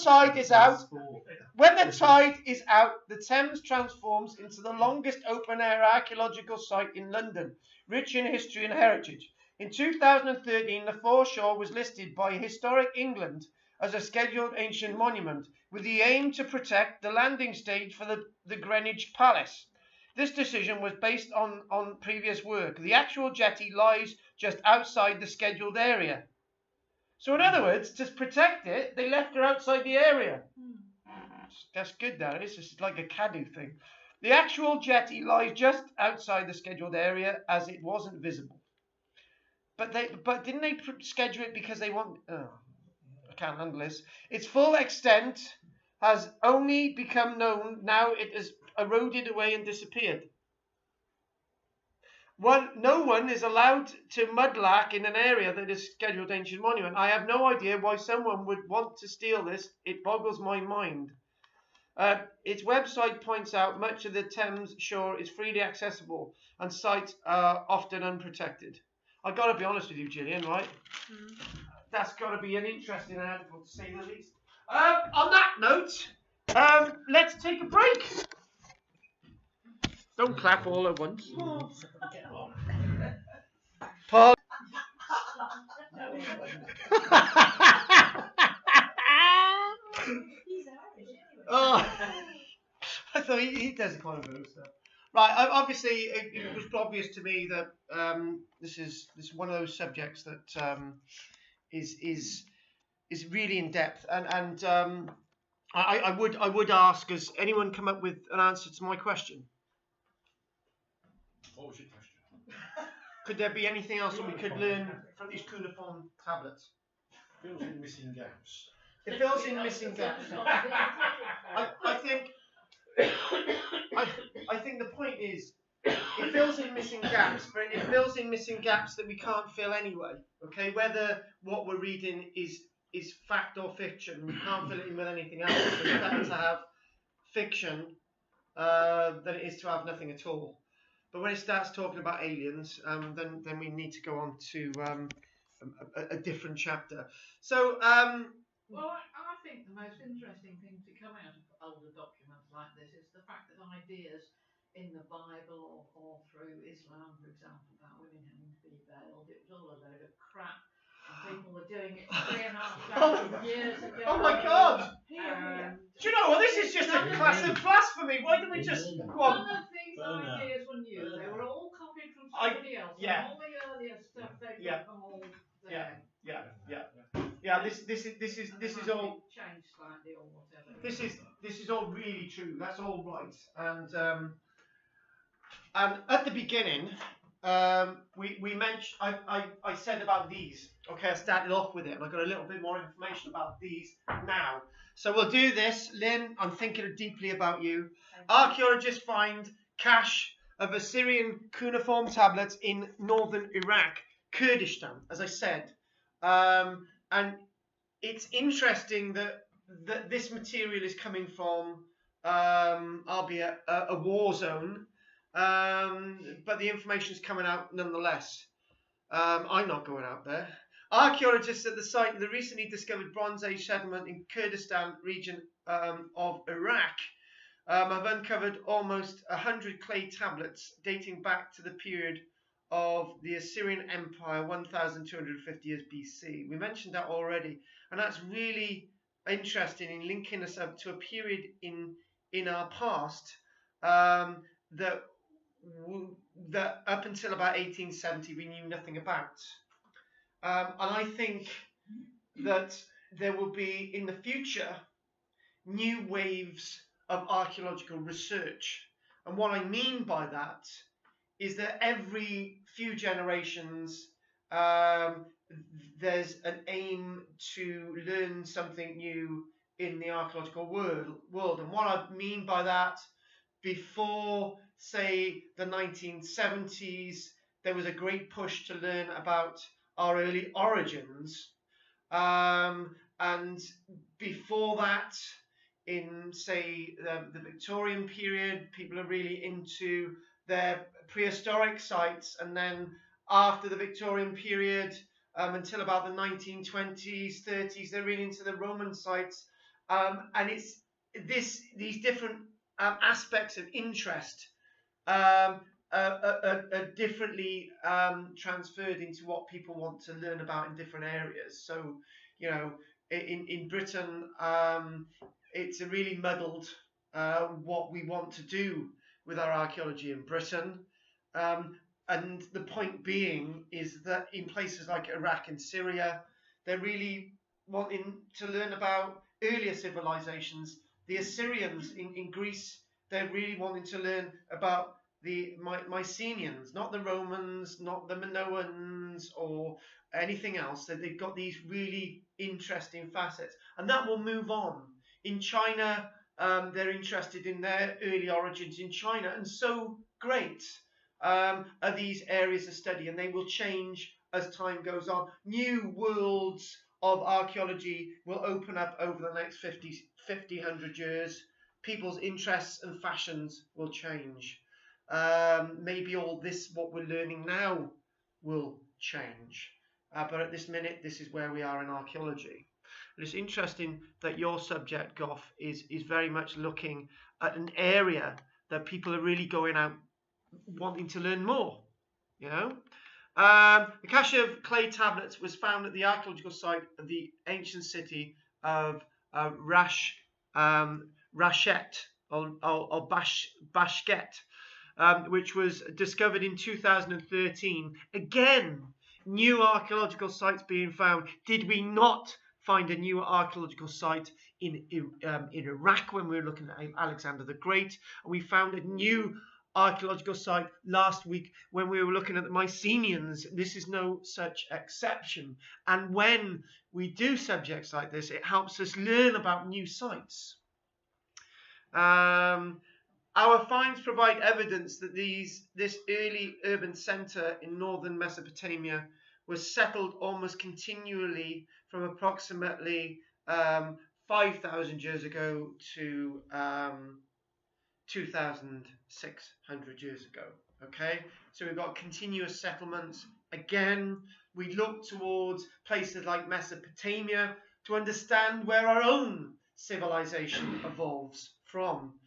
tide is out, the Thames transforms into the longest open-air archaeological site in London, rich in history and heritage. In 2013, the foreshore was listed by Historic England as a scheduled ancient monument, with the aim to protect the landing stage for the Greenwich Palace. This decision was based on previous work. The actual jetty lies just outside the scheduled area. So in other words, to protect it, they left her outside the area. That's good, that is. It's like a CADU thing. The actual jetty lies just outside the scheduled area as it wasn't visible. But didn't they schedule it because they want... Oh, I can't handle this. Its full extent has only become known. Now it has eroded away and disappeared. No one is allowed to mudlark in an area that is scheduled ancient monument. I have no idea why someone would want to steal this. It boggles my mind. Its website points out much of the Thames shore is freely accessible and sites are often unprotected. I've got to be honest with you, Gillian, right? That's got to be an interesting article, to say the least. On that note, let's take a break. Don't clap all at once. Paul. Oh, I thought he does quite a bit of stuff. Right, obviously it was obvious to me that this is one of those subjects that is really in depth, and I would ask, has anyone come up with an answer to my question?
What was your question?
Could there be anything else that we could learn from these cuneiform tablets?
Fills in missing gaps.
It fills in missing gaps. I think the point is, it fills in missing gaps, but it fills in missing gaps that we can't fill anyway. Okay, whether what we're reading is fact or fiction, we can't fill it in with anything else. So it's better to have fiction than it is to have nothing at all. But when it starts talking about aliens, then we need to go on to a different chapter. So.
Well, I think the most interesting thing to come out of older documents like this is the fact that ideas in the Bible or through Islam, for example, about women having to be veiled, it was all a load of crap. And people were doing it 3,500 years ago.
Oh my God! Do you know what? This is just a class of blasphemy. Why don't we just go on?
None of these ideas were new. They were all copied from somebody else.
Yeah.
And all the earlier stuff they
Yeah.
were all
Yeah. This is all.
Changed slightly or whatever.
This is all really true. That's all right. And at the beginning, we mentioned. I said about these. Okay, I started off with it, and I got a little bit more information about these now. So we'll do this, Lynn. I'm thinking deeply about you. Archaeologists find cache of Assyrian cuneiform tablets in northern Iraq, Kurdistan, as I said, and it's interesting that this material is coming from, albeit a war zone, but the information is coming out nonetheless. I'm not going out there. Archaeologists at the site of the recently discovered Bronze Age settlement in Kurdistan region of Iraq have uncovered almost 100 clay tablets dating back to the period of the Assyrian Empire, 1,250 years BC. We mentioned that already, and that's really interesting in linking us up to a period in our past that up until about 1870 we knew nothing about. And I think that there will be in the future new waves of archaeological research. And what I mean by that is that every few generations there's an aim to learn something new in the archaeological world. And what I mean by that, before, say, the 1970s, there was a great push to learn about our early origins. And before that, in, say, the Victorian period, people are really into their prehistoric sites. And then after the Victorian period, until about the 1920s, 30s, they're really into the Roman sites. And it's these different aspects of interest are differently transferred into what people want to learn about in different areas. So, you know, in Britain, it's a really muddled what we want to do with our archaeology in Britain. And the point being is that in places like Iraq and Syria, they're really wanting to learn about earlier civilizations. The Assyrians in Greece, they're really wanting to learn about the Mycenaeans, not the Romans, not the Minoans or anything else. So they've got these really interesting facets, and that will move on. In China, they're interested in their early origins in China, and so great are these areas of study, and they will change as time goes on. New worlds of archaeology will open up over the next 50, 100 years. People's interests and fashions will change. Maybe all this, what we're learning now, will change. But at this minute, this is where we are in archaeology. And it's interesting that your subject, Goff, is very much looking at an area that people are really going out wanting to learn more. You know, the cache of clay tablets was found at the archaeological site of the ancient city of Rashet or Bashket, which was discovered in 2013. Again, new archaeological sites being found. Did we not find a new archaeological site in Iraq when we were looking at Alexander the Great? And we found a new archaeological site last week when we were looking at the Mycenaeans. This is no such exception. And when we do subjects like this, it helps us learn about new sites. Our finds provide evidence that this early urban centre in northern Mesopotamia was settled almost continually from approximately 5,000 years ago to 2,600 years ago. Okay, so we've got continuous settlements. Again, we look towards places like Mesopotamia to understand where our own civilization evolves from.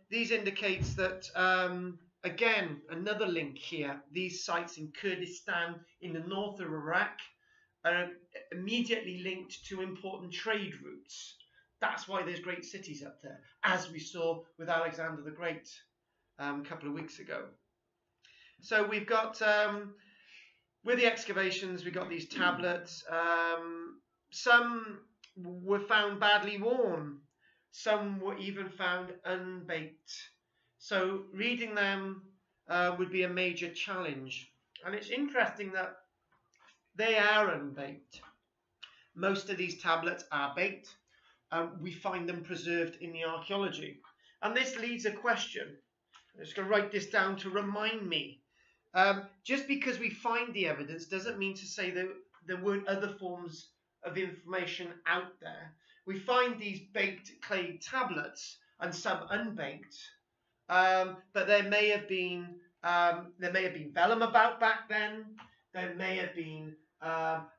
These indicates that, again, another link here. These sites in Kurdistan in the north of Iraq are immediately linked to important trade routes. That's why there's great cities up there, as we saw with Alexander the Great a couple of weeks ago. So we've got with the excavations, we got these tablets. Some were found badly worn. Some were even found unbaked. So reading them would be a major challenge. And it's interesting that they are unbaked. Most of these tablets are baked. We find them preserved in the archaeology. And this leads a question. I'm just going to write this down to remind me. Just because we find the evidence doesn't mean to say that there weren't other forms of information out there. We find these baked clay tablets and some unbaked, but there may have been vellum about back then. There may have been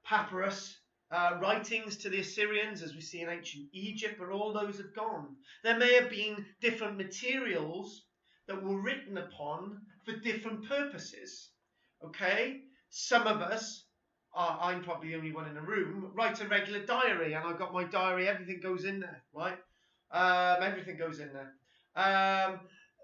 papyrus writings to the Assyrians, as we see in ancient Egypt, but all those have gone. There may have been different materials that were written upon for different purposes. Okay, some of us, I'm probably the only one in the room, write a regular diary, and I've got my diary, everything goes in there, right? Everything goes in there.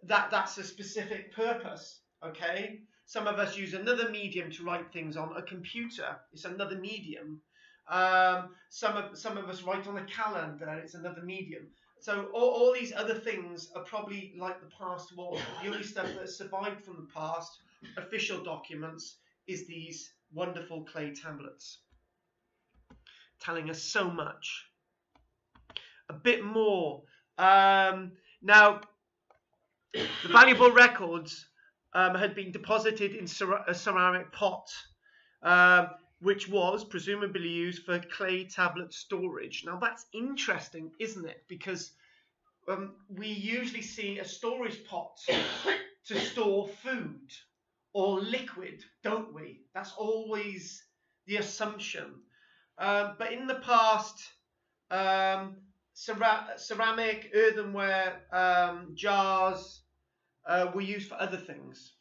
That's a specific purpose, okay? Some of us use another medium to write things on. A computer, it's another medium. Some of us write on a calendar, it's another medium. So all these other things are probably like the past was. The only stuff that has survived from the past, official documents, is these wonderful clay tablets, telling us so much. A bit more. Now, the valuable records had been deposited in a ceramic pot, which was presumably used for clay tablet storage. Now that's interesting, isn't it? Because we usually see a storage pot to store food or liquid, don't we? That's always the assumption. But in the past, ceramic, earthenware, jars were used for other things.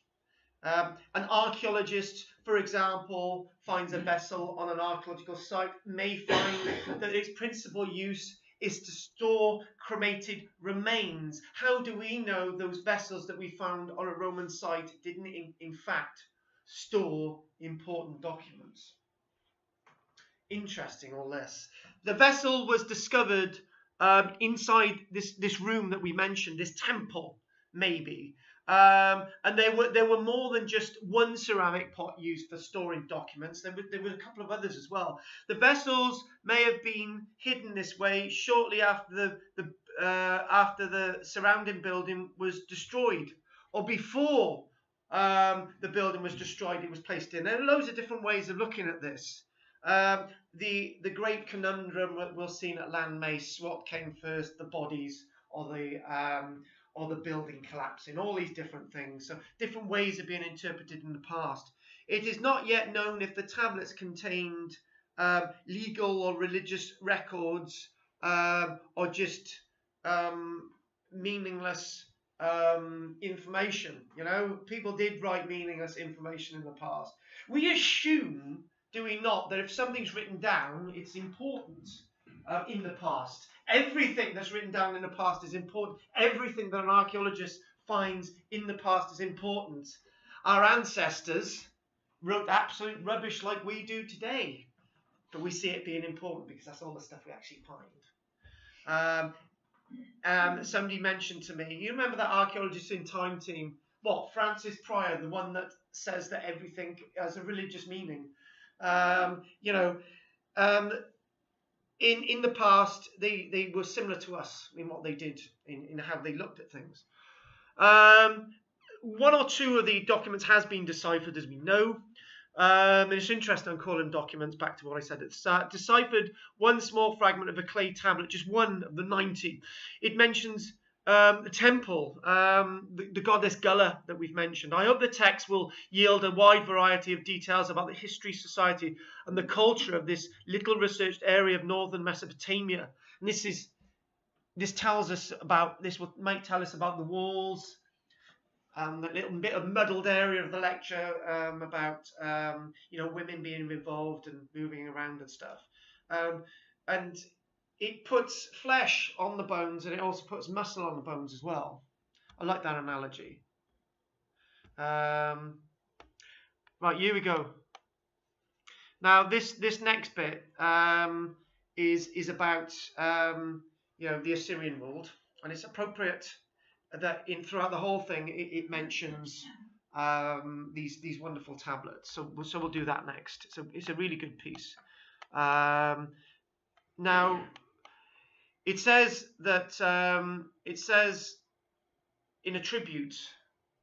An archaeologist, for example, finds a vessel on an archaeological site, may find that its principal use is to store cremated remains. How do we know those vessels that we found on a Roman site didn't in fact store important documents? Interesting, all this. The vessel was discovered inside this room that we mentioned, this temple, maybe. And there were more than just one ceramic pot used for storing documents. There were a couple of others as well. The vessels may have been hidden this way shortly after the surrounding building was destroyed, or before the building was destroyed. It was placed in. There are loads of different ways of looking at this. The great conundrum we'll see at Llantwit: what came first, the bodies or the building collapsing, all these different things. So different ways have been interpreted in the past. It is not yet known if the tablets contained legal or religious records or just meaningless information. You know, people did write meaningless information in the past. We assume, do we not, that if something's written down, it's important in the past. Everything that's written down in the past is important. Everything that an archaeologist finds in the past is important. Our ancestors wrote absolute rubbish like we do today, but we see it being important because that's all the stuff we actually find. Somebody mentioned to me, you remember that archaeologist in Time Team? What, Francis Pryor, the one that says that everything has a religious meaning. In the past, they were similar to us in what they did, in how they looked at things. One or two of the documents has been deciphered, as we know. And it's interesting, I'm calling documents, back to what I said at the start. Deciphered one small fragment of a clay tablet, just one of the 90. It mentions the temple, the goddess Gula that we've mentioned. I hope the text will yield a wide variety of details about the history, society, and the culture of this little researched area of northern Mesopotamia. And this tells us about, might tell us about the walls, that little bit of muddled area of the lecture about women being involved and moving around and stuff. And it puts flesh on the bones, and it also puts muscle on the bones as well. I like that analogy. Right, here we go. Now this next bit is about the Assyrian world, and it's appropriate that throughout the whole thing it mentions these wonderful tablets. So we'll do that next. So it's a really good piece. Now it says that in a tribute.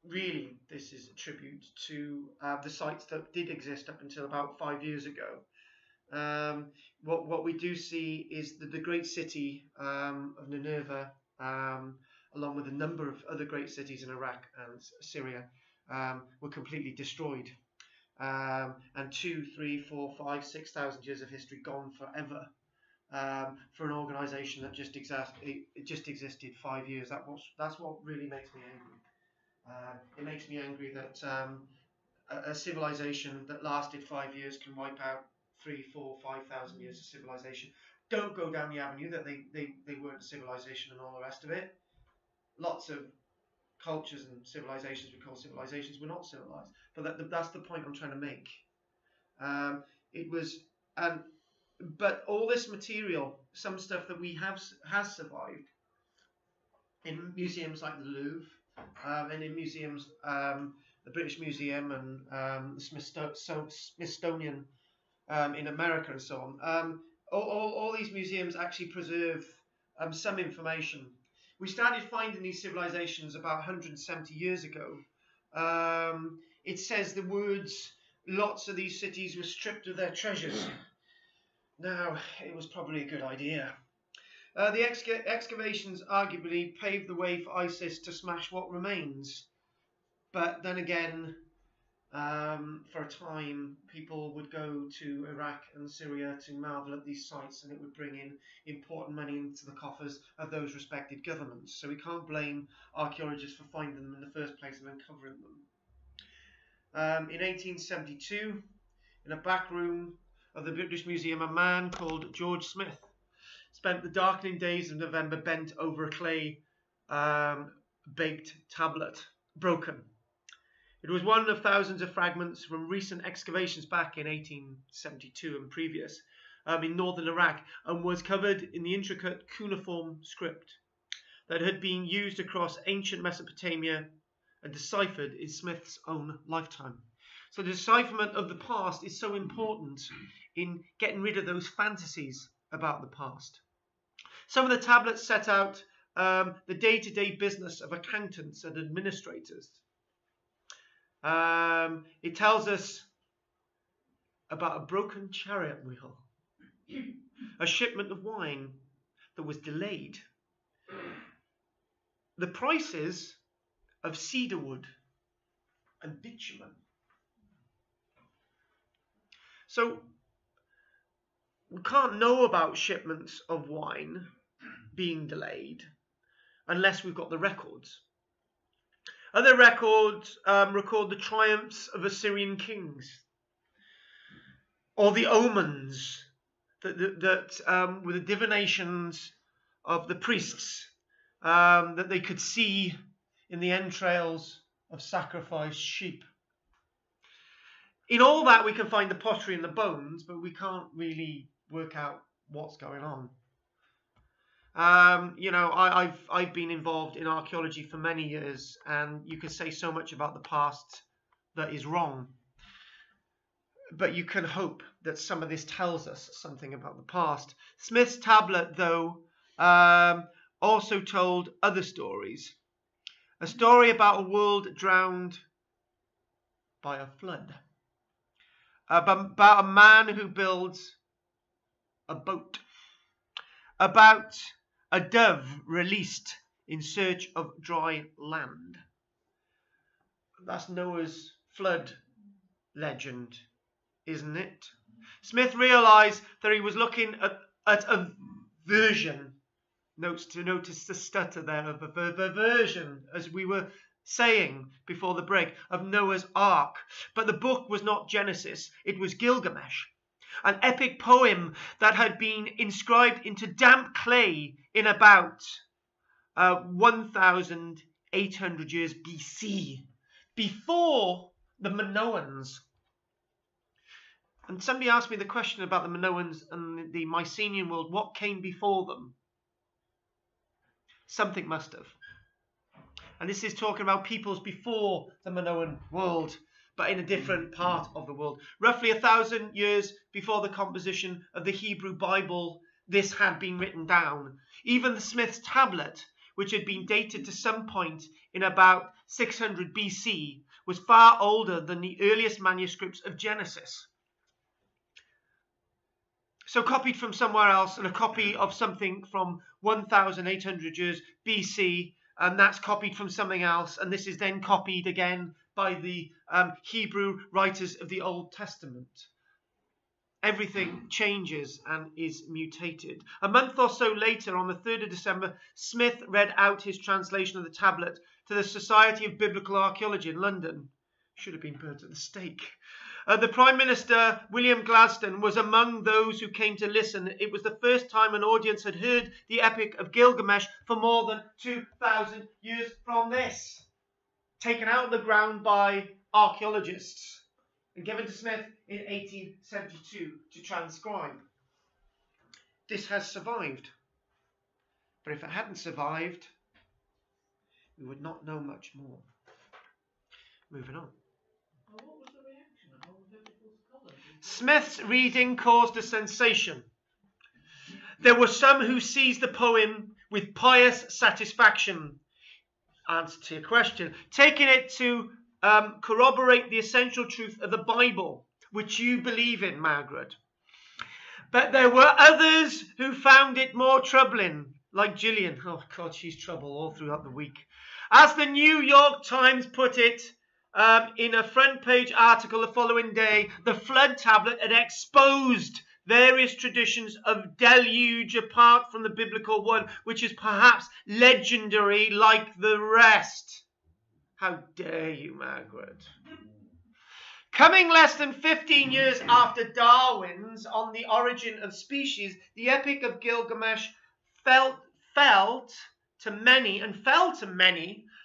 Really, this is a tribute to the sites that did exist up until about 5 years ago. What we do see is that the great city of Nineveh, along with a number of other great cities in Iraq and Syria, were completely destroyed. And 2, 3, 4, 5, 6,000 years of history gone forever for an organisation that just existed 5 years. That's what really makes me angry. It makes me angry that a civilization that lasted 5 years can wipe out 3, 4, 5,000 years of civilization. Don't go down the avenue that they weren't a civilization and all the rest of it. Lots of cultures and civilizations we call civilizations were not civilized. But that's the point I'm trying to make. But all this material, some stuff that we has survived in museums like the Louvre. And in museums, the British Museum and the Smithsonian in America and so on. All these museums actually preserve some information. We started finding these civilizations about 170 years ago. It says the words, lots of these cities were stripped of their treasures. Now, it was probably a good idea. The excavations arguably paved the way for ISIS to smash what remains. But then again, for a time, people would go to Iraq and Syria to marvel at these sites, and it would bring in important money into the coffers of those respected governments. So we can't blame archaeologists for finding them in the first place and uncovering them. In 1872, in a back room of the British Museum, a man called George Smith spent the darkening days of November bent over a clay baked tablet, broken. It was one of thousands of fragments from recent excavations back in 1872 and previous in northern Iraq, and was covered in the intricate cuneiform script that had been used across ancient Mesopotamia and deciphered in Smith's own lifetime. So the decipherment of the past is so important in getting rid of those fantasies about the past. Some of the tablets set out the day-to-day business of accountants and administrators. It tells us about a broken chariot wheel, a shipment of wine that was delayed, the prices of cedar wood and bitumen. So we can't know about shipments of wine being delayed unless we've got the records. Other records record the triumphs of Assyrian kings, or the omens that were the divinations of the priests that they could see in the entrails of sacrificed sheep. In all that we can find the pottery and the bones, but we can't really work out what's going on. I've been involved in archaeology for many years, and you can say so much about the past that is wrong. But you can hope that some of this tells us something about the past. Smith's tablet, though, also told other stories. A story about a world drowned by a flood. About a man who builds a boat. About a dove released in search of dry land. That's Noah's flood legend, isn't it? Smith realized that he was looking at a version. Notice the stutter there of a version, as we were saying before the break, of Noah's Ark. But the book was not Genesis, it was Gilgamesh, an epic poem that had been inscribed into damp clay in about 1,800 years BC, before the Minoans. And somebody asked me the question about the Minoans and the Mycenaean world. What came before them? Something must have. And this is talking about peoples before the Minoan world, but in a different part of the world. Roughly 1,000 years before the composition of the Hebrew Bible, this had been written down. Even the Smith's Tablet, which had been dated to some point in about 600 BC, was far older than the earliest manuscripts of Genesis. So copied from somewhere else, and a copy of something from 1,800 years BC, and that's copied from something else, and this is then copied again by the Hebrew writers of the Old Testament. Everything changes and is mutated. A month or so later, on the 3rd of December, Smith read out his translation of the tablet to the Society of Biblical Archaeology in London. Should have been burnt at the stake. The Prime Minister, William Gladstone, was among those who came to listen. It was the first time an audience had heard the Epic of Gilgamesh for more than 2,000 years from this. Taken out of the ground by archaeologists and given to Smith in 1872 to transcribe. This has survived. But if it hadn't survived, we would not know much more. Moving on.
Well, what was the reaction of all the biblical scholars?
Smith's reading caused a sensation. There were some who seized the poem with pious satisfaction. Answer to your question. Taking it to corroborate the essential truth of the Bible, which you believe in, Margaret. But there were others who found it more troubling, like Gillian. Oh, God, she's trouble all throughout the week. As the New York Times put it, in a front page article the following day, the flood tablet had exposed various traditions of deluge apart from the biblical one, which is perhaps legendary like the rest. How dare you, Margaret? Coming less than 15 years after Darwin's On the Origin of Species, the Epic of Gilgamesh fell to many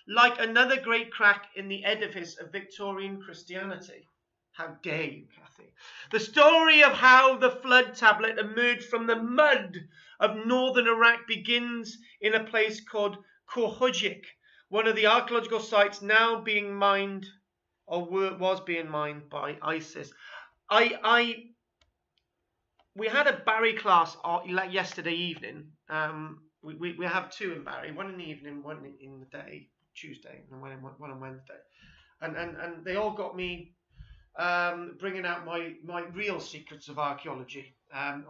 like another great crack in the edifice of Victorian Christianity. How dare you, Kathy? The story of how the flood tablet emerged from the mud of northern Iraq begins in a place called Korhujik, one of the archaeological sites now being mined, or was being mined by ISIS. We had a Barry class yesterday evening. We have two in Barry, one in the evening, one in the day, Tuesday, and one on Wednesday. And they all got me bringing out my real secrets of archaeology,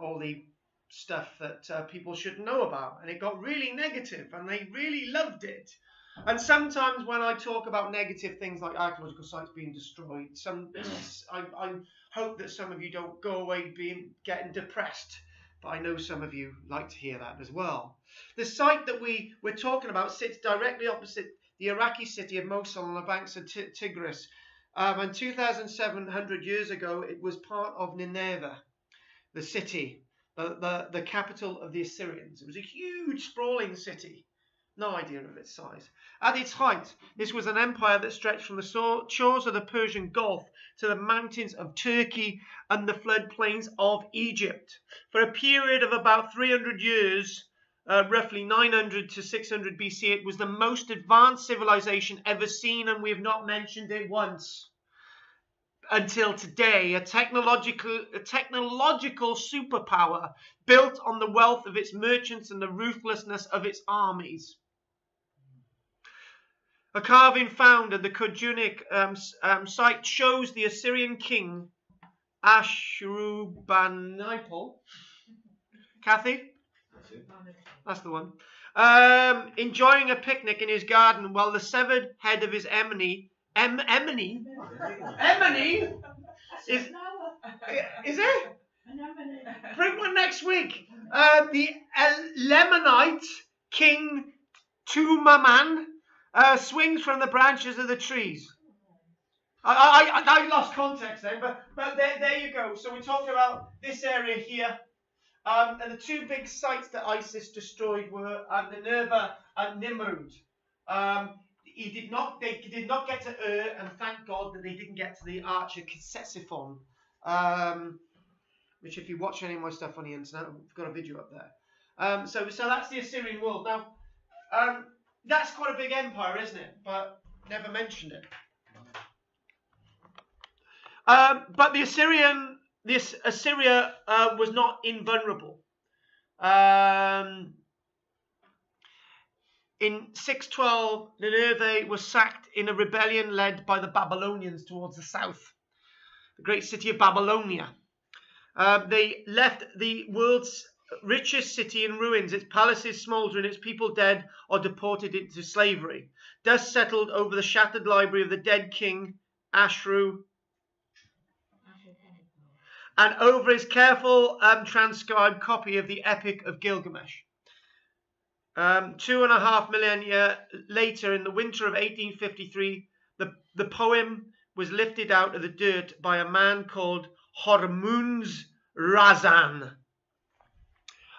all the stuff that people should know about. And it got really negative, and they really loved it. And sometimes when I talk about negative things like archaeological sites being destroyed, I hope that some of you don't go away getting depressed. But I know some of you like to hear that as well. The site that we're talking about sits directly opposite the Iraqi city of Mosul on the banks of Tigris. And 2,700 years ago, it was part of Nineveh, the city, the capital of the Assyrians. It was a huge, sprawling city. No idea of its size. At its height, this was an empire that stretched from the shores of the Persian Gulf to the mountains of Turkey and the floodplains of Egypt. For a period of about 300 years, roughly 900 to 600 BC, it was the most advanced civilization ever seen, and we have not mentioned it once. Until today, a technological superpower built on the wealth of its merchants and the ruthlessness of its armies. A carving found at the Karjunik site shows the Assyrian king Ashurbanipal. Kathy? That's the one. Enjoying a picnic in his garden while the severed head of his Emily is it? Bring one next week. The Lemonite King Tumaman swings from the branches of the trees. I lost context then, but there you go. So we're talking about this area here. And the two big sites that ISIS destroyed were Nineveh and Nimrud. They did not get to and thank God that they didn't get to the Archer Ctesiphon, which if you watch any of my stuff on the internet, I've got a video up there. So that's the Assyrian world. Now, that's quite a big empire, isn't it? But never mentioned it. But Assyria was not invulnerable. In 612, Nineveh was sacked in a rebellion led by the Babylonians towards the south, the great city of Babylonia. They left the world's richest city in ruins, its palaces smouldering, its people dead or deported into slavery. Dust settled over the shattered library of the dead king Ashru, and over his careful transcribed copy of the Epic of Gilgamesh. 2.5 millennia later, in the winter of 1853, the poem was lifted out of the dirt by a man called Hormuz Razan.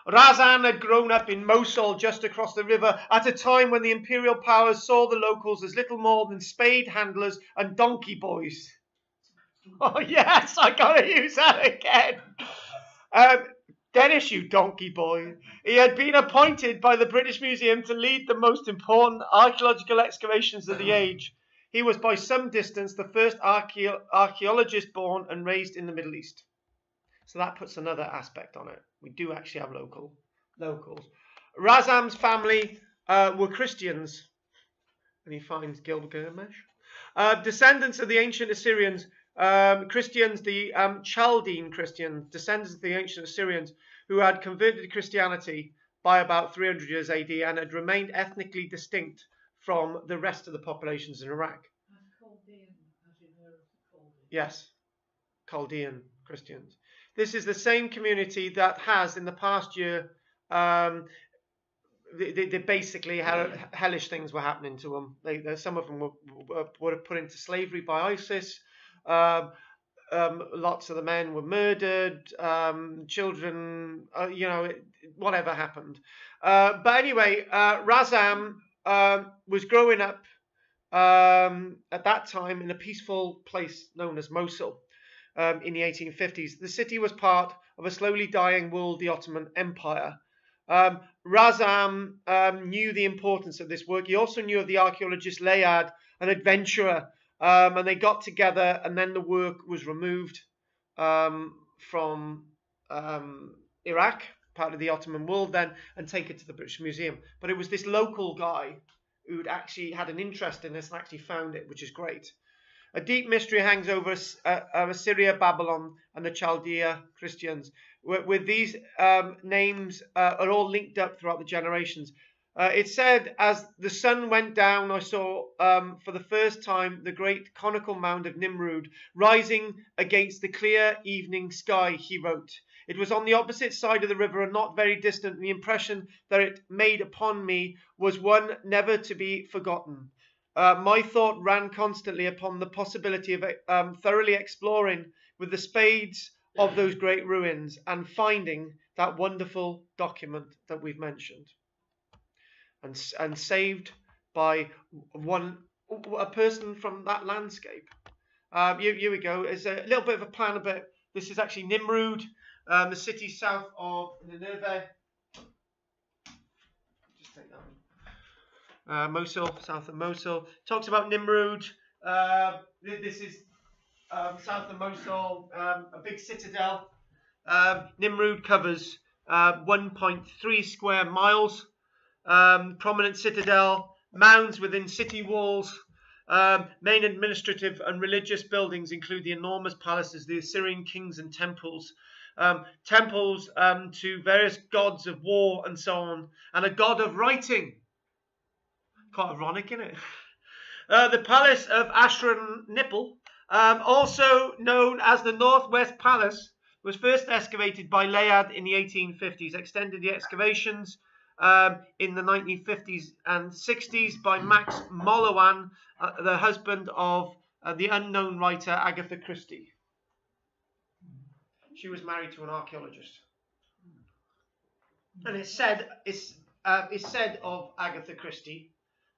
Razan had grown up in Mosul, just across the river, at a time when the imperial powers saw the locals as little more than spade handlers and donkey boys. Oh yes, I gotta use that again. Dennis, you donkey boy. He had been appointed by the British Museum to lead the most important archaeological excavations of the age. He was by some distance the first archaeologist born and raised in the Middle East. So that puts another aspect on it. We do actually have locals. Razam's family were Christians. And he finds Gilgamesh. Descendants of the ancient Assyrians, Christians, the Chaldean Christians, descendants of the ancient Assyrians, who had converted to Christianity by about 300 years AD and had remained ethnically distinct from the rest of the populations in Iraq. Yes, Chaldean Christians. This is the same community that has, in the past year, they basically had hellish things were happening to them. Some of them were put into slavery by ISIS. Lots of the men were murdered. Children, whatever happened. But anyway, Razam was growing up at that time in a peaceful place known as Mosul in the 1850s. The city was part of a slowly dying world, the Ottoman Empire. Razam knew the importance of this work. He also knew of the archaeologist Layard, an adventurer, and they got together, and then the work was removed from Iraq, part of the Ottoman world then, and taken to the British Museum. But it was this local guy who'd actually had an interest in this and actually found it, which is great. A deep mystery hangs over Assyria, Babylon, and the Chaldea Christians, with these names are all linked up throughout the generations. It said, as the sun went down, I saw for the first time the great conical mound of Nimrud rising against the clear evening sky, he wrote. It was on the opposite side of the river and not very distant, and the impression that it made upon me was one never to be forgotten. My thought ran constantly upon the possibility of thoroughly exploring with the spades of those great ruins and finding that wonderful document that we've mentioned. And saved by a person from that landscape. Here we go. It's a little bit of a plan a bit. This is actually Nimrud, the city south of Nineveh. Just take that one. Mosul, south of Mosul. Talks about Nimrud. This is south of Mosul, a big citadel. Nimrud covers 1.3 square miles. Prominent citadel, mounds within city walls. Main administrative and religious buildings include the enormous palaces, the Assyrian Kings and temples. Temples to various gods of war and so on, and a god of writing. Quite ironic, isn't it? The palace of Ashurnipal, also known as the Northwest Palace, was first excavated by Layard in the 1850s, extended the excavations in the 1950s and 60s by Max Molowan, the husband of the unknown writer Agatha Christie. She was married to an archaeologist. And it's said of Agatha Christie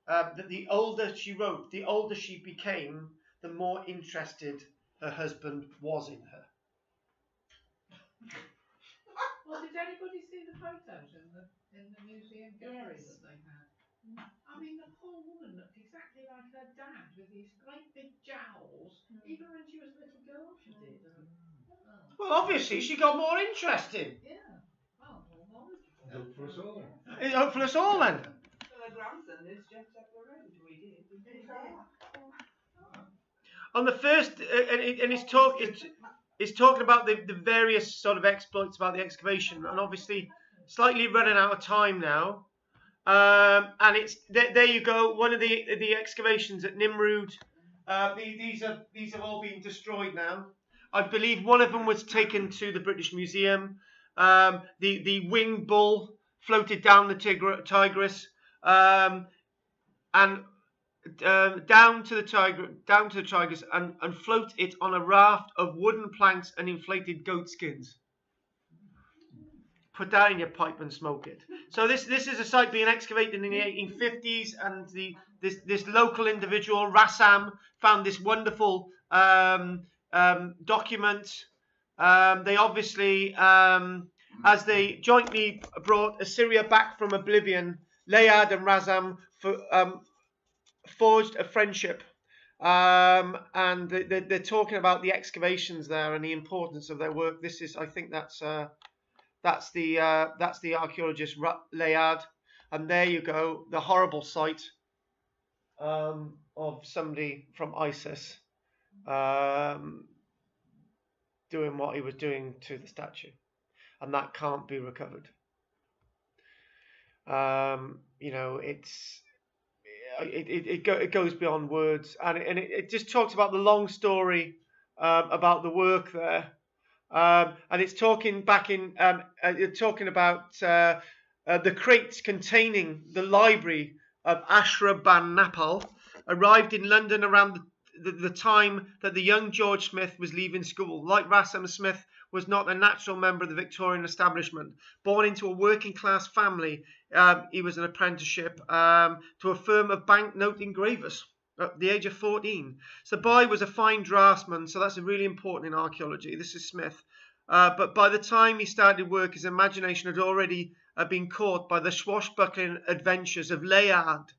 that the older she wrote, the older she became, the more interested her husband was in her.
Well, did anybody see the photos in the museum gallery
Yes.
that they had? I mean, the poor woman looked exactly like her dad with these great big jowls. Even when she was a little girl, she did. Oh.
Well, obviously, she got more interesting.
Yeah. Well, more knowledgeable.
Hope for us all.
It's hope for us all then.
So her grandson lives just up the road, we did.
On the first, and it's talking about the various sort of exploits about the excavation, and obviously slightly running out of time now. And it's there you go. One of the excavations at Nimrud. These have all been destroyed now. I believe one of them was taken to the British Museum. The winged bull floated down the Tigris, and down to the Tigris, and float it on a raft of wooden planks and inflated goat skins. Put that in your pipe and smoke it. So this is a site being excavated in the 1850s, and this local individual Rassam found this wonderful document. They obviously, as they jointly brought Assyria back from oblivion, Layard and Rassam forged a friendship, and they're talking about the excavations there and the importance of their work. This is, I think, that's the archaeologist Layard, and there you go, the horrible sight of somebody from ISIS doing what he was doing to the statue, and that can't be recovered. It goes beyond words, and it just talks about the long story about the work there, and it's talking about the crates containing the library of Ashurbanipal arrived in London around the time that the young George Smith was leaving school. Like Rassam, Smith was not a natural member of the Victorian establishment. Born into a working class family, he was an apprenticeship to a firm of banknote engravers at the age of 14. So the boy was a fine draftsman, so that's really important in archaeology. This is Smith. But by the time he started work, his imagination had already been caught by the swashbuckling adventures of Layard,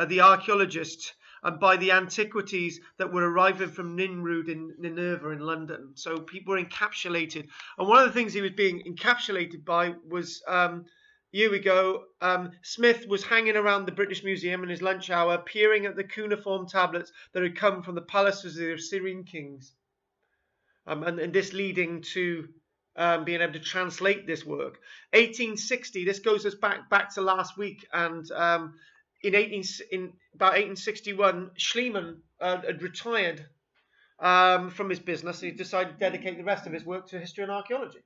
the archaeologist, and by the antiquities that were arriving from Nimrud in Nineveh in London. So people were encapsulated. And one of the things he was being encapsulated by was, here we go, Smith was hanging around the British Museum in his lunch hour, peering at the cuneiform tablets that had come from the palaces of the Assyrian Kings. And this leading to being able to translate this work. 1860, this goes us back to last week, and in about 1861, Schliemann had retired from his business, and he decided to dedicate the rest of his work to history and archaeology.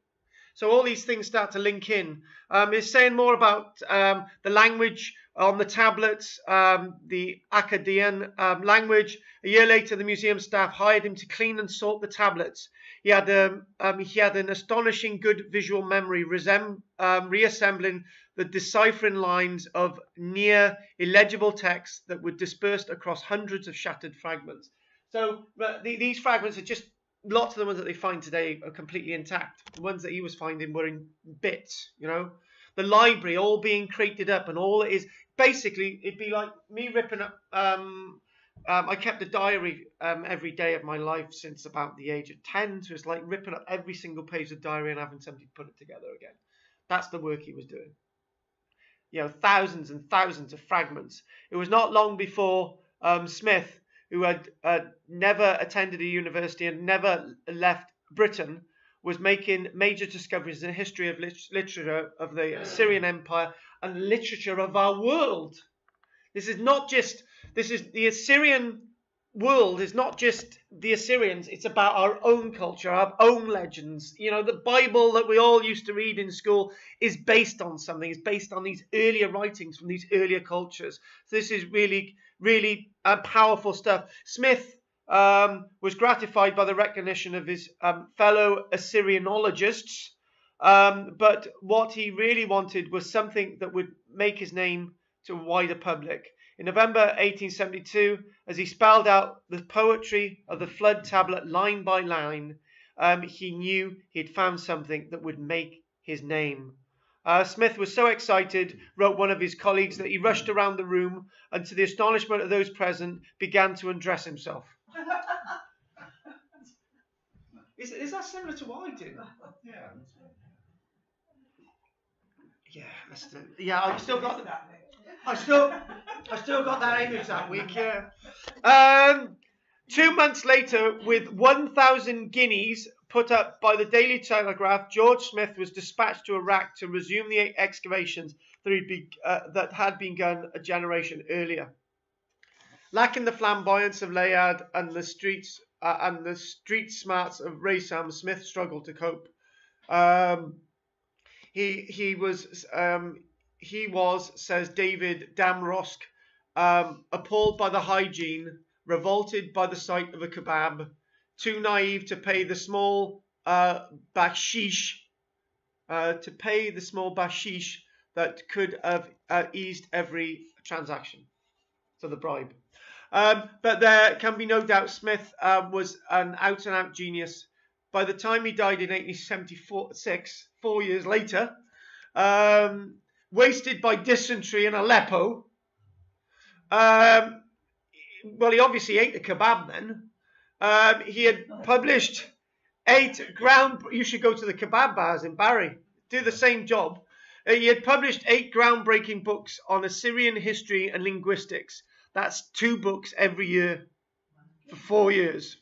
So all these things start to link in. It's saying more about the language on the tablets, the Akkadian language. A year later, the museum staff hired him to clean and sort the tablets. He had an astonishing good visual memory, reassembling the deciphering lines of near illegible texts that were dispersed across hundreds of shattered fragments. So these fragments are just, lots of the ones that they find today are completely intact. The ones that he was finding were in bits, you know. The library all being crated up, and all it is, basically, it'd be like me ripping up, I kept a diary every day of my life since about the age of 10, so it's like ripping up every single page of the diary and having somebody put it together again. That's the work he was doing. You know, thousands and thousands of fragments. It was not long before Smith, who had never attended a university and never left Britain, was making major discoveries in the history of literature of the Assyrian Empire and literature of our world. This is the Assyrian world is not just the Assyrians, it's about our own culture, our own legends. You know, the Bible that we all used to read in school is based on something. It's based on these earlier writings from these earlier cultures. So this is really, really powerful stuff. Smith was gratified by the recognition of his fellow Assyrianologists, but what he really wanted was something that would make his name to a wider public. In November 1872, as he spelled out the poetry of the flood tablet line by line, he knew he'd found something that would make his name. Smith was so excited, wrote one of his colleagues, that he rushed around the room and, to the astonishment of those present, began to undress himself. Is that similar to what I do?
Yeah.
Yeah, I've still got that. I still got that image that week. Yeah. 2 months later, with 1,000 guineas put up by the Daily Telegraph, George Smith was dispatched to Iraq to resume the excavations that had begun a generation earlier. Lacking the flamboyance of Layard and the street smarts of Rassam, Smith struggled to cope. He was, says David Damrosk, appalled by the hygiene, revolted by the sight of a kebab, too naive to pay the small bakshish that could have eased every transaction. So the bribe. But there can be no doubt Smith was an out-and-out genius. By the time he died in 1876, 4 years later, wasted by dysentery in Aleppo. Well, he obviously ate a kebab then. He had published 8 you should go to the kebab bars in Barry, do the same job. He had published 8 groundbreaking books on Assyrian history and linguistics. That's 2 books every year for 4 years.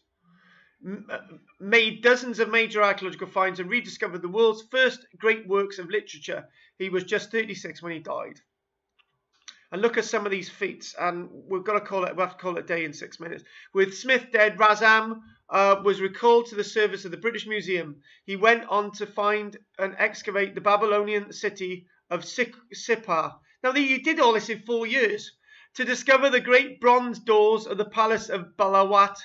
Made dozens of major archaeological finds and rediscovered the world's first great works of literature. He was just 36 when he died. And look at some of these feats, and we'll have to call it a day in 6 minutes. With Smith dead, Rassam was recalled to the service of the British Museum. He went on to find and excavate the Babylonian city of Sippar. Now, he did all this in 4 years. To discover the great bronze doors of the palace of Balawat,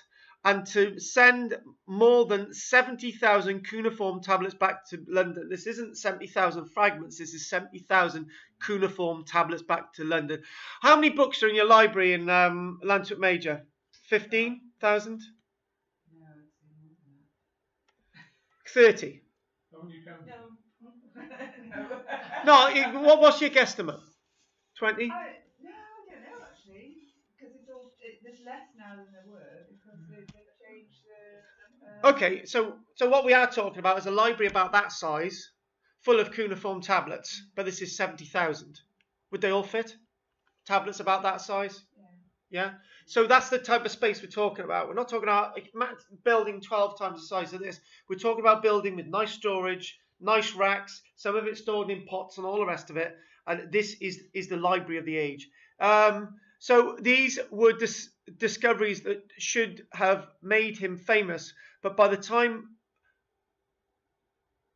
and to send more than 70,000 cuneiform tablets back to London. This isn't 70,000 fragments, this is 70,000 cuneiform tablets back to London. How many books are in your library in Llantwit Major? 15,000?
No, it's more than
30?
No.
No, what's your guesstimate? 20?
No, I don't know actually, because there's less now than there were because they've changed the.
Okay, so what we are talking about is a library about that size, full of cuneiform tablets, but this is 70,000. Would they all fit? Tablets about that size? Yeah. So that's the type of space we're talking about. We're not talking about building 12 times the size of this. We're talking about building with nice storage, nice racks, some of it stored in pots and all the rest of it. And this is the library of the age. So these were discoveries that should have made him famous. But by the time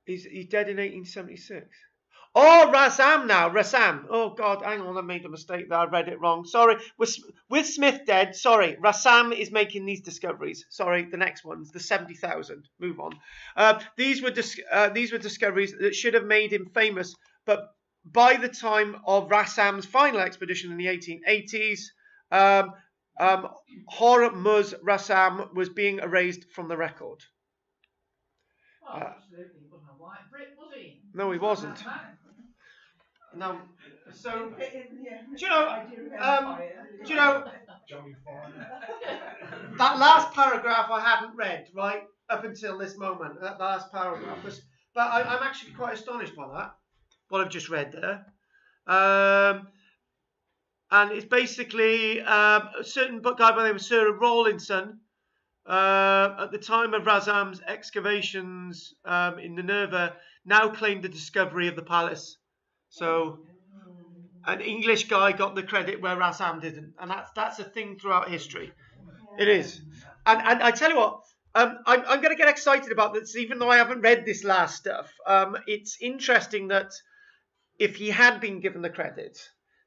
he's dead in 1876. Oh, Rassam. Oh, God, hang on, I made a mistake there. I read it wrong. Sorry. With Smith dead, sorry, Rassam is making these discoveries. Sorry, the next one's the 70,000. Move on. These were discoveries that should have made him famous, but by the time of Rassam's final expedition in the 1880s, Hormuz Rassam was being erased from the record.
Well, absolutely, he wasn't a white Brit, was he?
No, he wasn't. No. So, do you know, that last paragraph I hadn't read, right, up until this moment, that last paragraph, but I'm actually quite astonished by that, what I've just read there. And it's basically a certain guy by the name of Sir Rawlinson, at the time of Rassam's excavations in Nineveh, now claimed the discovery of the palace. So an English guy got the credit where Rassam didn't, and that's a thing throughout history. It is. And I tell you what, I'm going to get excited about this, even though I haven't read this last stuff. It's interesting that if he had been given the credit,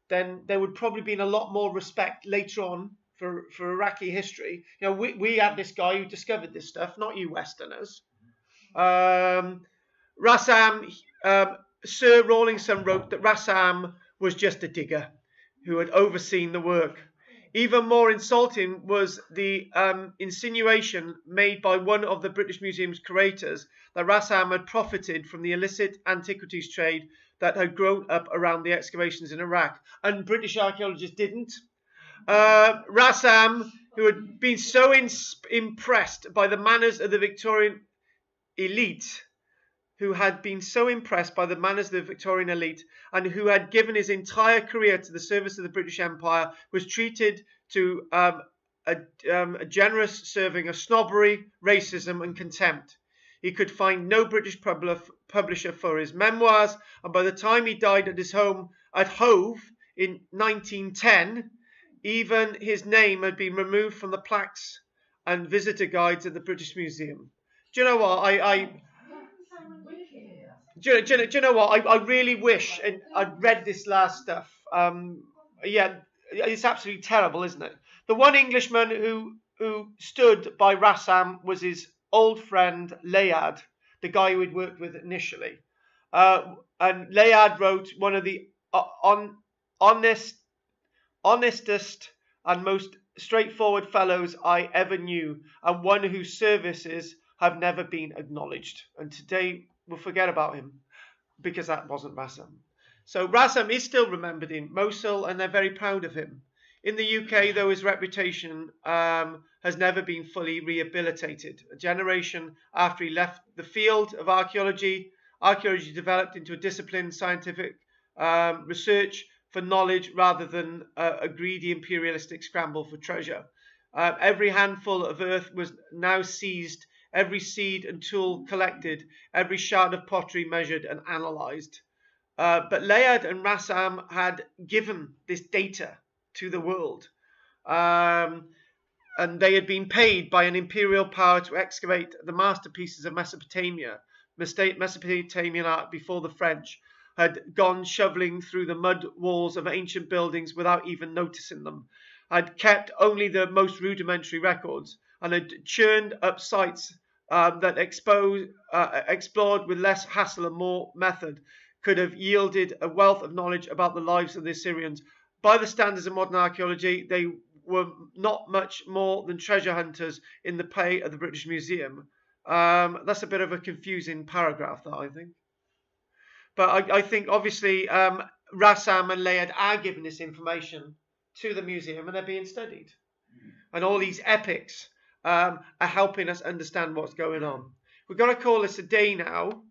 then there would probably been a lot more respect later on for Iraqi history. You know, we had this guy who discovered this stuff, not you Westerners. Rassam, Sir Rawlinson wrote that Rassam was just a digger who had overseen the work. Even more insulting was the insinuation made by one of the British Museum's curators that Rassam had profited from the illicit antiquities trade that had grown up around the excavations in Iraq, and British archaeologists didn't. Rassam, who had been so impressed by the manners of the Victorian elite, and who had given his entire career to the service of the British Empire, was treated to a generous serving of snobbery, racism and contempt. He could find no British publisher for his memoirs, and by the time he died at his home at Hove in 1910, even his name had been removed from the plaques and visitor guides at the British Museum. Do you know what? Do you know what? I really wish, and I'd read this last stuff. Yeah, it's absolutely terrible, isn't it? The one Englishman who stood by Rassam was his old friend Layard, the guy who he'd worked with initially. And Layard wrote, one of the honestest and most straightforward fellows I ever knew, and one whose services have never been acknowledged. And today we'll forget about him because that wasn't Rassam. So Rassam is still remembered in Mosul, and they're very proud of him. In the UK, though, his reputation has never been fully rehabilitated. A generation after he left the field of archaeology, archaeology developed into a disciplined scientific research for knowledge rather than a greedy imperialistic scramble for treasure. Every handful of earth was now seized, every seed and tool collected, every shard of pottery measured and analysed. But Layard and Rassam had given this data to the world. And they had been paid by an imperial power to excavate the masterpieces of Mesopotamia. Mesopotamian art before the French had gone shoveling through the mud walls of ancient buildings without even noticing them, had kept only the most rudimentary records, and had churned up sites that explored with less hassle and more method, could have yielded a wealth of knowledge about the lives of the Assyrians. By the standards of modern archaeology, they were not much more than treasure hunters in the pay of the British Museum. That's a bit of a confusing paragraph, that, I think. But I think, obviously, Rassam and Layard are giving this information to the museum, and they're being studied. And all these epics are helping us understand what's going on. We've got to call this a day now,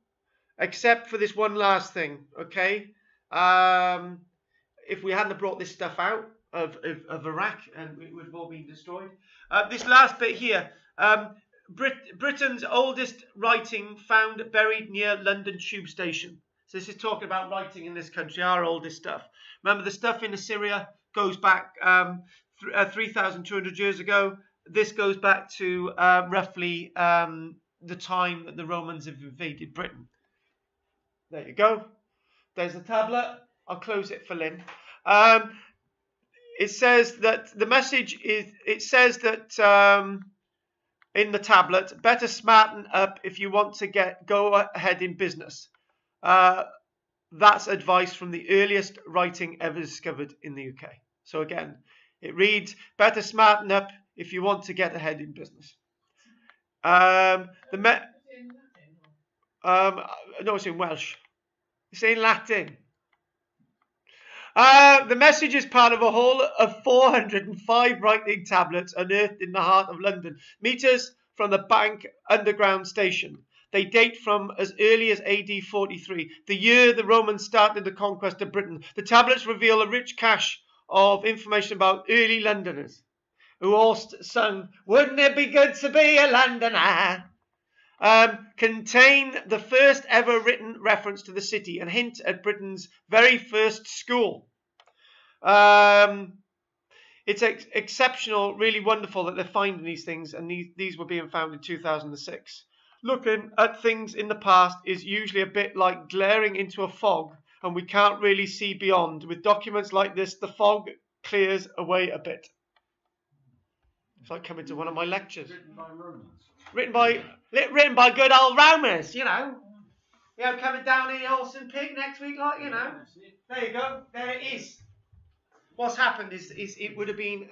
except for this one last thing, okay? If we hadn't brought this stuff out of Iraq, and it would have all been destroyed. This last bit here, Britain's oldest writing found buried near London Tube Station. So this is talking about writing in this country, our oldest stuff. Remember, the stuff in Assyria goes back 3,200 years ago. This goes back to roughly the time that the Romans have invaded Britain. There you go. There's the tablet. I'll close it for Lynn. It says that the message is, it says that in the tablet, better smarten up if you want to go ahead in business. That's advice from the earliest writing ever discovered in the UK. So again, it reads, better smarten up if you want to get ahead in business. No, it's in Welsh. It's in Latin. The message is part of a haul of 405 writing tablets unearthed in the heart of London, meters from the Bank Underground Station. They date from as early as AD 43, the year the Romans started the conquest of Britain. The tablets reveal a rich cache of information about early Londoners, who all sung, "Wouldn't it be good to be a Londoner?" Contain the first ever written reference to the city and hint at Britain's very first school. It's exceptional, really wonderful that they're finding these things, and these were being found in 2006. Looking at things in the past is usually a bit like glaring into a fog, and we can't really see beyond. With documents like this, the fog clears away a bit. It's like coming to one of my lectures.
Written by Romans.
Written by good old Romans, you know. You know, coming down here, horse and pig next week, like, you know. There you go. There it is. what's happened is it would have been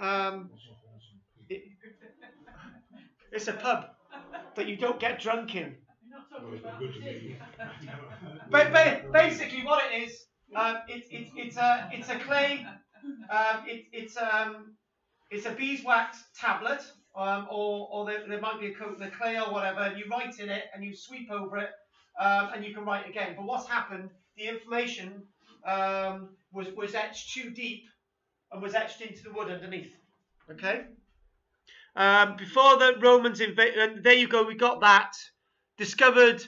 it's a pub that you don't get drunk in.
You're not talking about Virginia.
But basically, what it is, it's a clay, it's a beeswax tablet, or there might be a coat of clay or whatever, and you write in it and you sweep over it, and you can write again. But what's happened? The information was etched too deep and was etched into the wood underneath. Okay. Before the Romans invaded, there you go. We got that discovered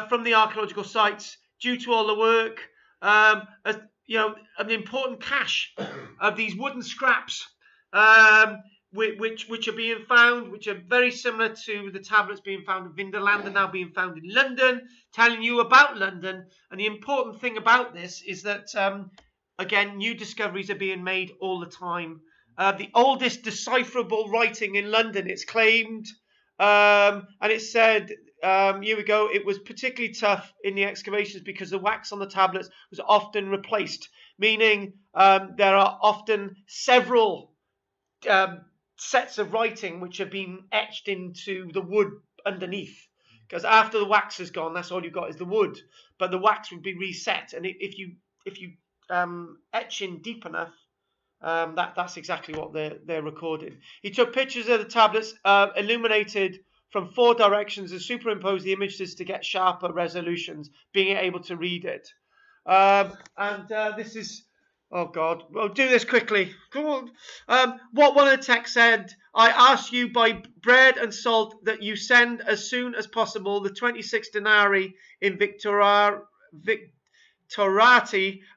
from the archaeological sites due to all the work. An important cache of these wooden scraps, which are being found, which are very similar to the tablets being found in Vinderland, and now being found in London, telling you about London. And the important thing about this is that, again, new discoveries are being made all the time. The oldest decipherable writing in London, it's claimed, and it said, here we go, it was particularly tough in the excavations because the wax on the tablets was often replaced, meaning there are often several sets of writing which have been etched into the wood underneath. Because after the wax is gone, that's all you've got is the wood. But the wax would be reset, and if you etch in deep enough, that's exactly what they're recorded. He took pictures of the tablets illuminated from 4 directions and superimposed the images to get sharper resolutions, being able to read it. This is, oh God, we'll do this quickly. Come on. What one of the texts said, I ask you by bread and salt that you send as soon as possible the 26 denarii in Victorati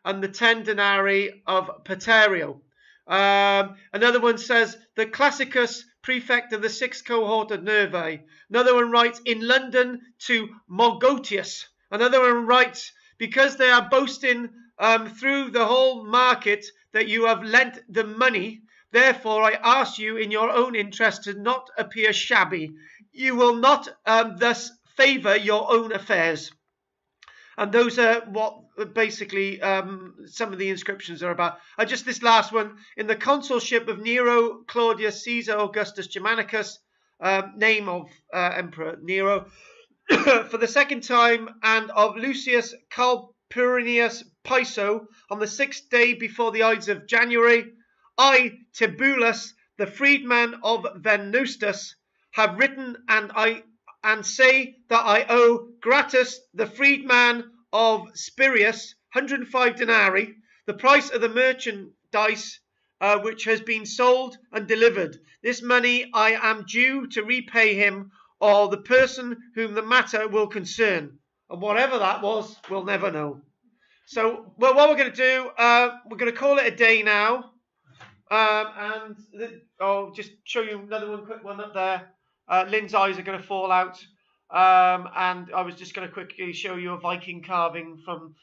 and the 10 denarii of Paterio. Another one says, the Classicus, prefect of the 6th cohort of Nervae. Another one writes, in London to Mogotius. Another one writes, because they are boasting through the whole market that you have lent them money, therefore I ask you in your own interest to not appear shabby. You will not thus favour your own affairs. And those are what basically some of the inscriptions are about. Just this last one. In the consulship of Nero, Claudius, Caesar, Augustus, Germanicus, name of Emperor Nero, for the 2nd time, and of Lucius Calpurnius Piso, on the 6th day before the Ides of January, I, Tibulus, the freedman of Venustus, have written and say that I owe Gratus, the freedman of Spurius, 105 denarii, the price of the merchandise which has been sold and delivered. This money I am due to repay him or the person whom the matter will concern. And whatever that was, we'll never know. So, well, what we're going to do, we're going to call it a day now. I'll just show you another one, quick one up there. Lynn's eyes are going to fall out. And I was just going to quickly show you a Viking carving from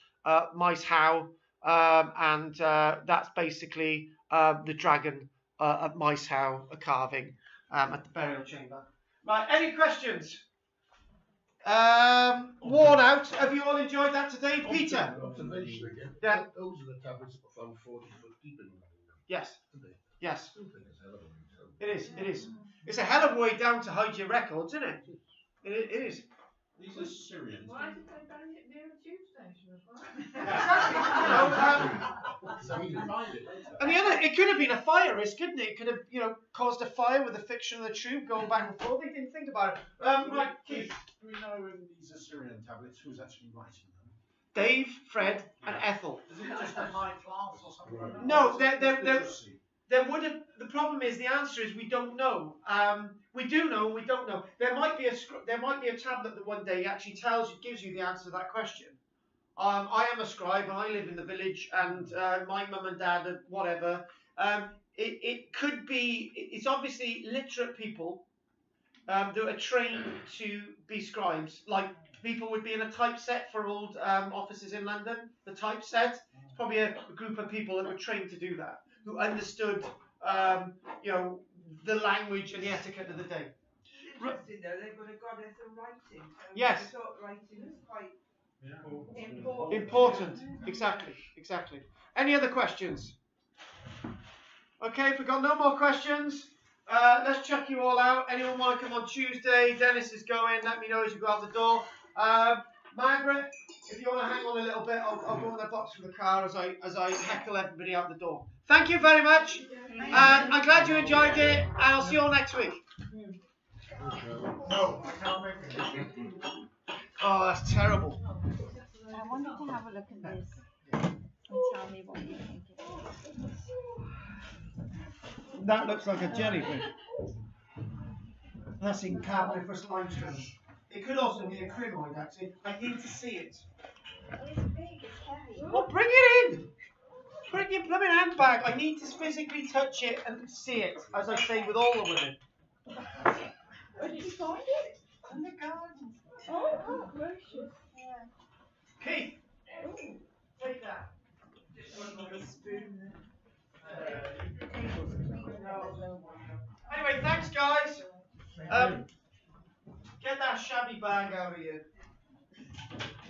Maes Howe. That's basically the dragon at Maes Howe, a carving at the burial chamber. Right, any questions? Worn out. Have you all enjoyed that today, Peter?
Observation again.
Yeah.
Those are the tablets that were found 40 foot deep in London.
Yes. Yes.
I still think it's a hell of a way down.
It is. It is. It's a hell of a way down to hide your records, isn't it? It is.
These are Syrians.
Why did they bury it near a tube station as well?
So we can find it later.
And the other, it could have been a fire risk, couldn't it? It could have, caused a fire with the fiction of the tube going back and forth. They didn't think about it. Right, Keith.
Do we know in these Assyrian tablets who's actually writing them?
Dave, Fred, and Ethel.
Is it just a high class or something like that?
No, there would have. The problem is, the answer is we don't know. We do know, we don't know. There might be a tablet that one day actually gives you the answer to that question. I am a scribe and I live in the village, and my mum and dad are whatever. It could be. It's obviously literate people that are trained to be scribes. Like people would be in a typeset for old offices in London. The typeset. It's probably a group of people that were trained to do that, who understood, the language and the etiquette of the day.
Interesting though, they've got a goddess of writing. So
Yes.
I thought writing was quite
Yeah.
important.
Important. Exactly. Any other questions? Okay, if we've got no more questions, let's check you all out. Anyone want to come on Tuesday? Dennis is going. Let me know as you go out the door. Margaret, if you want to hang on a little bit, I'll go in the box from the car as I heckle everybody out the door. Thank you very much. I'm glad you enjoyed it, and I'll see you all next week.
No, I can't make it.
Oh, that's terrible.
I want you to have a look at this and tell me what you think it is.
That looks like a jellyfish. That's in Carboniferous limestone. It could also be a crinoid, actually. I need to see it.
Well, it's big, it's heavy.
Well, bring it in! Bring your blooming handbag. I need to physically touch it and see it, as I say with all the women.
Where did you find it?
In the garden.
Oh, gracious. Yeah.
Keith, take that. Anyway, thanks, guys. Get that shabby bag out of here.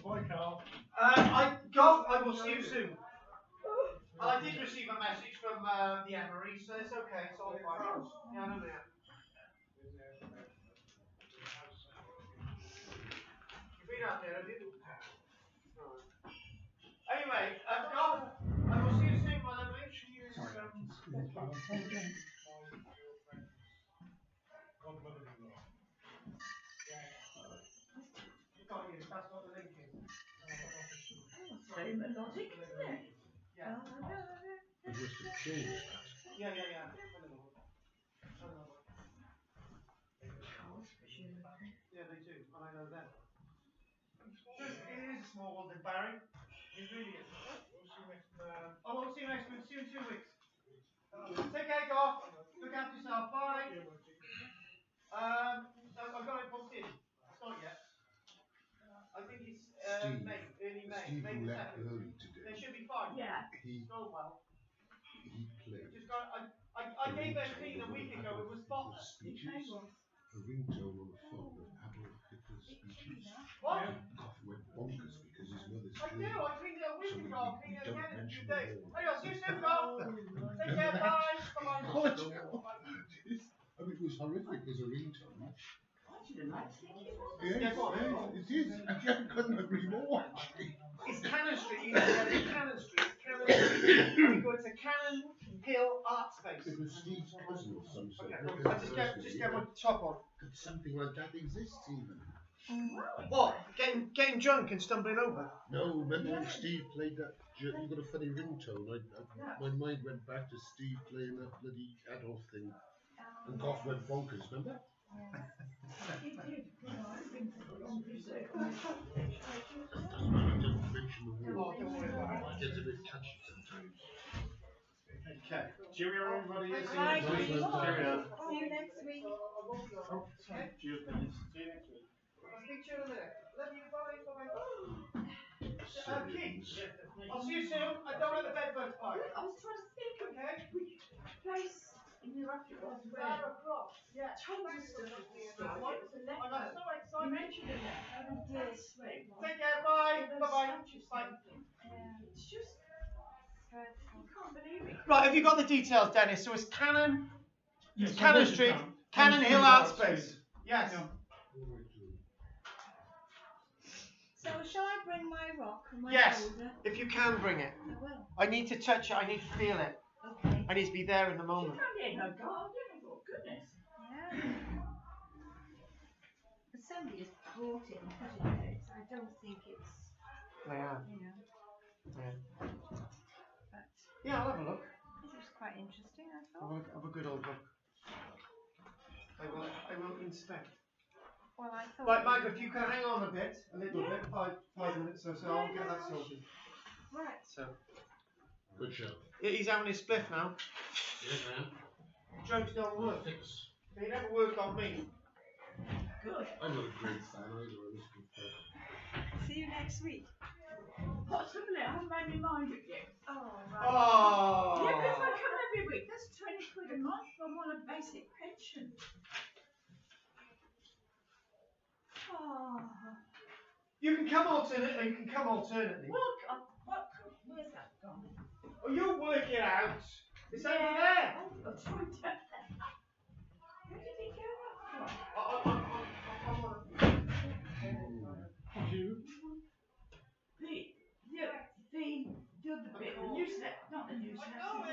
Bye, Carl.
I will see you soon. And I did receive a message from the Emery, so it's okay. It's all fine. Yeah, I know that. You've been out there, have you? Anyway, Garth, I will see you soon, my lovely. You can't use, that's what the link is.
Very melodic, isn't it?
Yeah.
It must have changed.
Yeah. Yeah, they do, and I know that. It is a small world in Barry. It really is.
We'll see you next.
I won't see you next week. See you in 2 weeks. Take care, Garth. Look after yourself. Bye. I've got it booked in. It's not yet. I think it's
Steve.
May, early May.
Steve
May the
left
2nd.
early
It
today.
should be fine.
Yeah.
He
It's going well.
played
Just got. I gave it a clean a week ago. It was spotless.
speeches, a ringtone on the phone of Adolf Hitler's speeches.
What?
Goff went bonkers because his mother's
I do. I cleaned it a week ago. I'll clean it
don't
again in a few
mention
days.
the war.
Anyway, see you soon, Garth. Take care. Bye. Bye.
I mean, it was horrific as a ringtone.
Yeah,
Yes,
go on.
it is. I couldn't agree more, actually.
It's Cannon Street. You can get it. Cannon Street. Cannon Street. You go to Cannon Hill Art Space.
It was Steve's cousin or some sort.
Okay, I'll just get my top on.
Could something like that exist, even?
What? Getting drunk and stumbling over?
No, remember when Steve played that? You got a funny ringtone. My mind went back to Steve playing that bloody Adolf thing, and Goff went bonkers. Remember? Don't mention the war.
Don't worry about it.
It gets a bit touchy sometimes.
Okay. Cheerio, everybody. See you
Bye.
next week. Cheerio.
See you next week.
Cheers, Dennis. See you next week.
I'll speak to you in a minute. Love you. Bye. Bye. Keith,
Assyrians.
I'll see you soon. I don't let the bed bugs bite.
I was trying to think of
Okay?
which place in Iraq it was where
Sarah Cross. Yeah.
tons of stuff was destroyed. It was a letter.
I got so
You
excited.
mentioned a letter. That's where it was.
Take care. Bye.
All those
Bye.
statues and everything. It's just, you can't believe it.
Right. Have you got the details, Dennis? So it's Cannon.
Yes,
Cannon Street. Cannon Hill Art Space. Yes.
So shall I bring my rock and my
Yes.
boulder?
If you can bring it.
I will.
I need to touch it. I need to feel it.
Okay.
I need to be there in the
You
moment.
can't get no garden. Oh, goodness.
Yeah. But somebody has brought it and put it there. So I don't think it's,
Yeah.
you know.
Yeah.
But
Yeah, I'll have a look.
this was quite interesting, I
Have
thought.
a good old look. I will inspect.
Well, I thought.
Right, Margaret, if you can hang on a little bit, five minutes or so, I'll get that sorted.
Right.
So,
Good show.
he's having his spliff now.
Yeah, man.
Jokes don't work.
Fix.
They never work on me.
Good.
I'm not a great fan either, I must confess.
See you next week.
Possibly. I haven't made my mind up yet.
Oh, right.
Oh.
Yeah, but if I come every week, that's 20 quid a month. I want a basic pension. Oh.
You can come alternately. You can come alternately.
Well, where's that gone?
Oh, you work it out. It's over there.
I'll try to. Where did it go?
On one of
The other bit, the newsletter, not the newsletter, what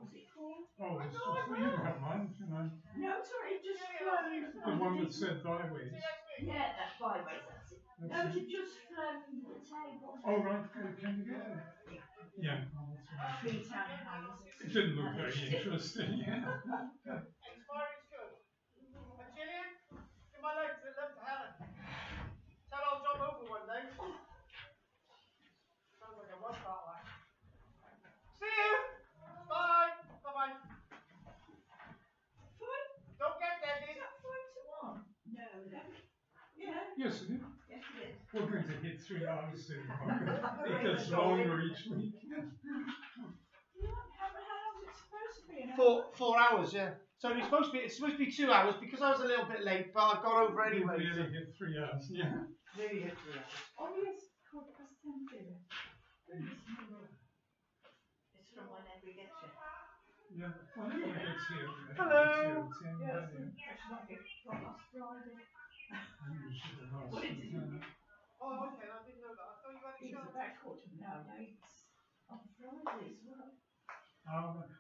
was it called?
Oh, it's just, you can have mine, you know.
No, sorry, it just
The one that said byways.
Yeah, that's byways, that's it. No, it just the table.
Oh, right, can you get it? Yeah. Oh, that's right.
Three townhouses.
It didn't look very interesting.
Inspiring's good. And Gillian, give my love to Helen. Tell her I'll jump over one day. Sounds like a rock that way. See you! Bye! Bye-bye.
Fine.
Don't get there, dude.
Is that 5 to 1? No, 11. Yeah.
Yes, it is.
Yes, it is.
We're going to hit 3 hours soon. It gets longer each week.
How long is it supposed to be? An
4 hours, yeah. So it's supposed to be 2 hours because I was a little bit late, but I got over anyway.
We nearly hit 3 hours, yeah.
Nearly hit 3 hours.
Oh yes, 10:15. It's from whenever he gets here.
Yeah, whenever it gets here.
Hello.
It's 10,
Yes,
yeah.
it's like it from last Friday.
You should have asked
What did
me,
you-
Oh, okay, I didn't know that. I thought you had a
It's
show.
about 9:15 now. It's on Friday as well.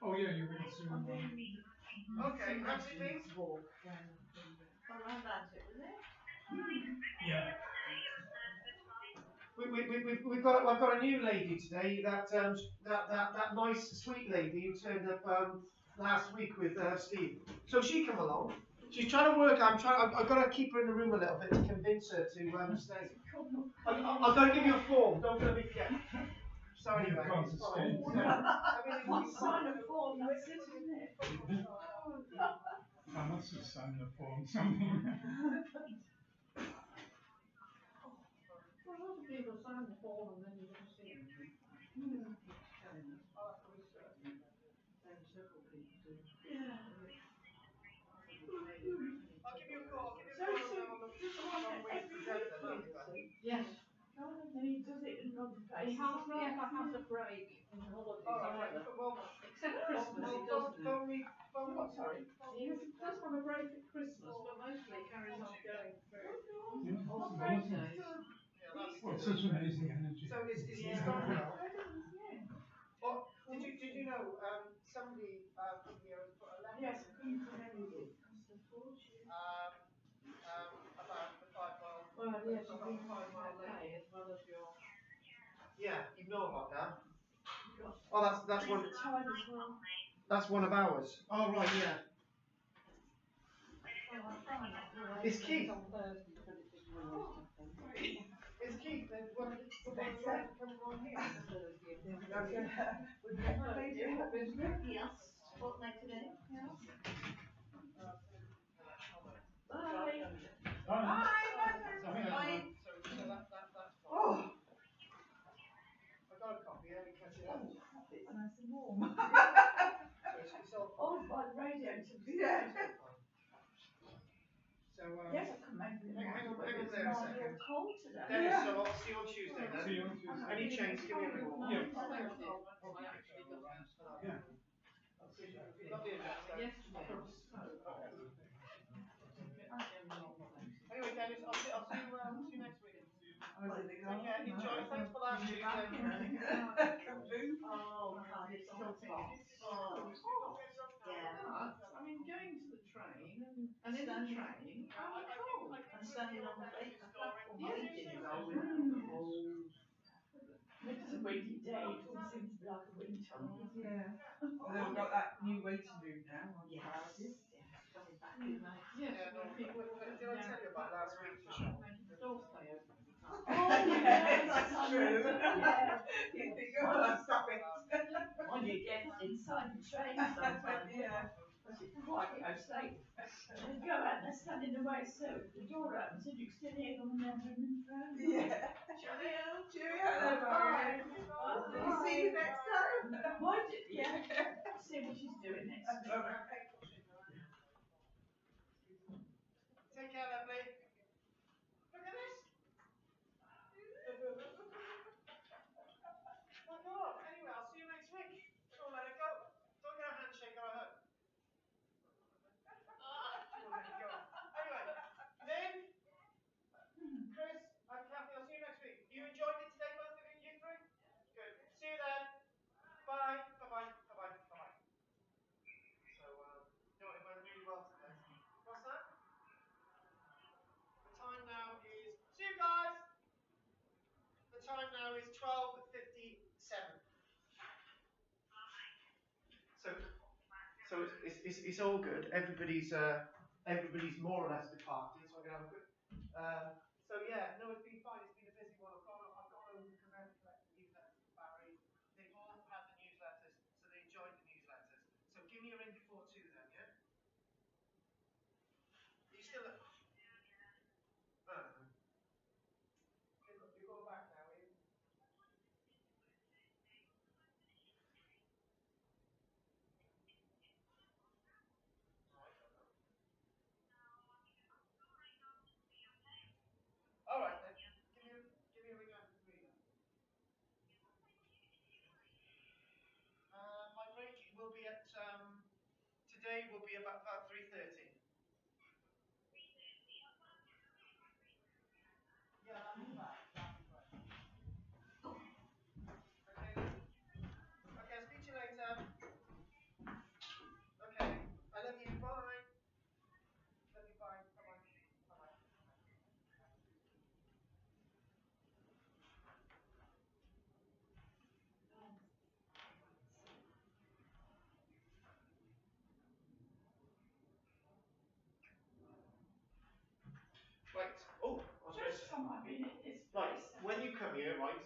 Oh, yeah, you went to.
Okay, how's it been?
Walk around Llantwit, was it?
Yeah.
I've got a new lady today. That nice sweet lady who turned up last week with Steve. So she come along. She's trying to work. I've got to keep her in the room a little bit to convince her to stay. I've got to give you a form. Don't let me forget. So anyway,
You can't
it's
escape.
fine.
One sign of form, that's it, isn't it?
I must have signed the form something.
Well, a lot of people sign the form and then you don't see it. Several people do.
Yeah.
I'll give you a call.
So, just one every week,
Yes.
no, and then he does it in other
He
places.
hardly ever has a break in the holidays either.
Well,
Except Christmas, he doesn't.
Oh, sorry.
He does have a break at Christmas, but mostly carries on going through
Yeah,
all
that's
those
amazing.
days.
Well, such amazing energy.
So it's
Yeah.
gone now.
Yeah.
Well, did you know somebody from here has put a letter
Yes, I couldn't remember it. Cost a fortune.
about the 5 mile.
Well, yes, you've been 5 mile day as well as your.
Yeah, you know about that.
Got
Oh, that's one.
time as well.
That's one of ours. Oh right, yeah. It's Keith.
On Thursday, but it didn't always happen.
It's Keith. The one that comes on here.
We've never made it happen.
Yes, fortnight today. Yeah.
Bye.
Bye.
So that's fine.
Oh,
I got a copy. I didn't catch it up.
it's nice and warm.
So it's all
Oh, by the radiator. Yeah.
So
Yes, I can make it.
hang on there a
It's
second.
cold today.
Dennis, so I'll see you on Tuesday then.
See you on Tuesday.
Any change, give me a ring.
Yeah. Yeah.
Not the address though.
Yesterday.
Anyway, Dennis, I'll see you next week.
I was in the
Take
garden.
care. Enjoy. Thanks for last Tuesday.
Oh, God, it's still hot. Oh, yeah.
But, I mean, going to the train and in the train, I'm cold.
I'm standing on the platform waiting. It's a windy day. It doesn't seem to be like a winter.
Yeah. Well, they've got that new waiting room now on Friday.
Coming back, isn't it?
Yes,
Yeah,
when people
did I tell you about last week?
making the door stay open.
Oh, yeah,
That's true.
Yeah.
You think, oh, stop it.
When you get inside the train sometimes,
Yeah.
because it's quite safe. And you go out and they stand in the way, so the door opens and you can still hear them never in front.
Yeah.
Cheerio.
Cheerio.
Bye.
We'll see you next time.
Mind it, yeah. See what she's doing next week.
Take care, lovely. Look at this. Oh God. Anyway, I'll see you next week. I'll let it go. time now is 12:57. So it's all good. Everybody's more or less departed. So I'm gonna have a quick. So yeah, no, it's been fine. It's been a busy one. I've gone over to collect the newsletters for Barry. They've all had the newsletters, so they enjoyed the newsletters. So give me a ring before 2 then, yeah? Are you still? You're going back now, are you? All right then. Give me a ring after 3 then. My break will be at today will be about 3:30. Yeah, that'll be fine. That'll be fine. Okay then. Okay, I'll speak to you later. Okay. I love you. Bye. Love you. Bye. Bye. Bye. Bye. Right. Oh, I was going to say.
First time I've been in this
Right.
place.
When you come here, right,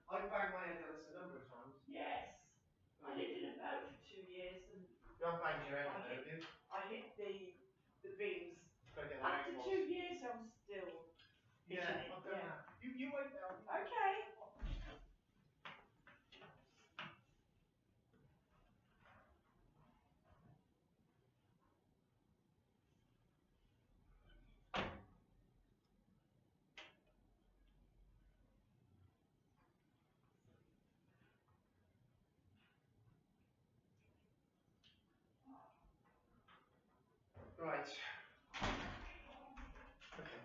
I've banged my head on this a number of times.
Yes. I lived in a boat for 2 years and
You haven't banged your head on there, have you?
I hit the beams.
Gotta get that
After
out.
2 years I'm still
Yeah,
hitting it.
I've done that. You wait there.
Okay.
Right. Okay.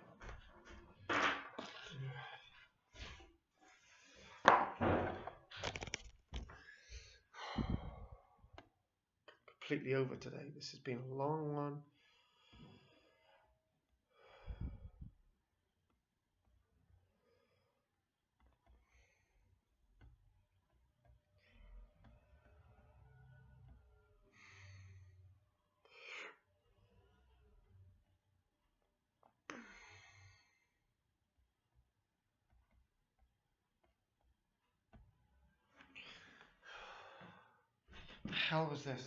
Completely over today. This has been a long one. What the hell was this?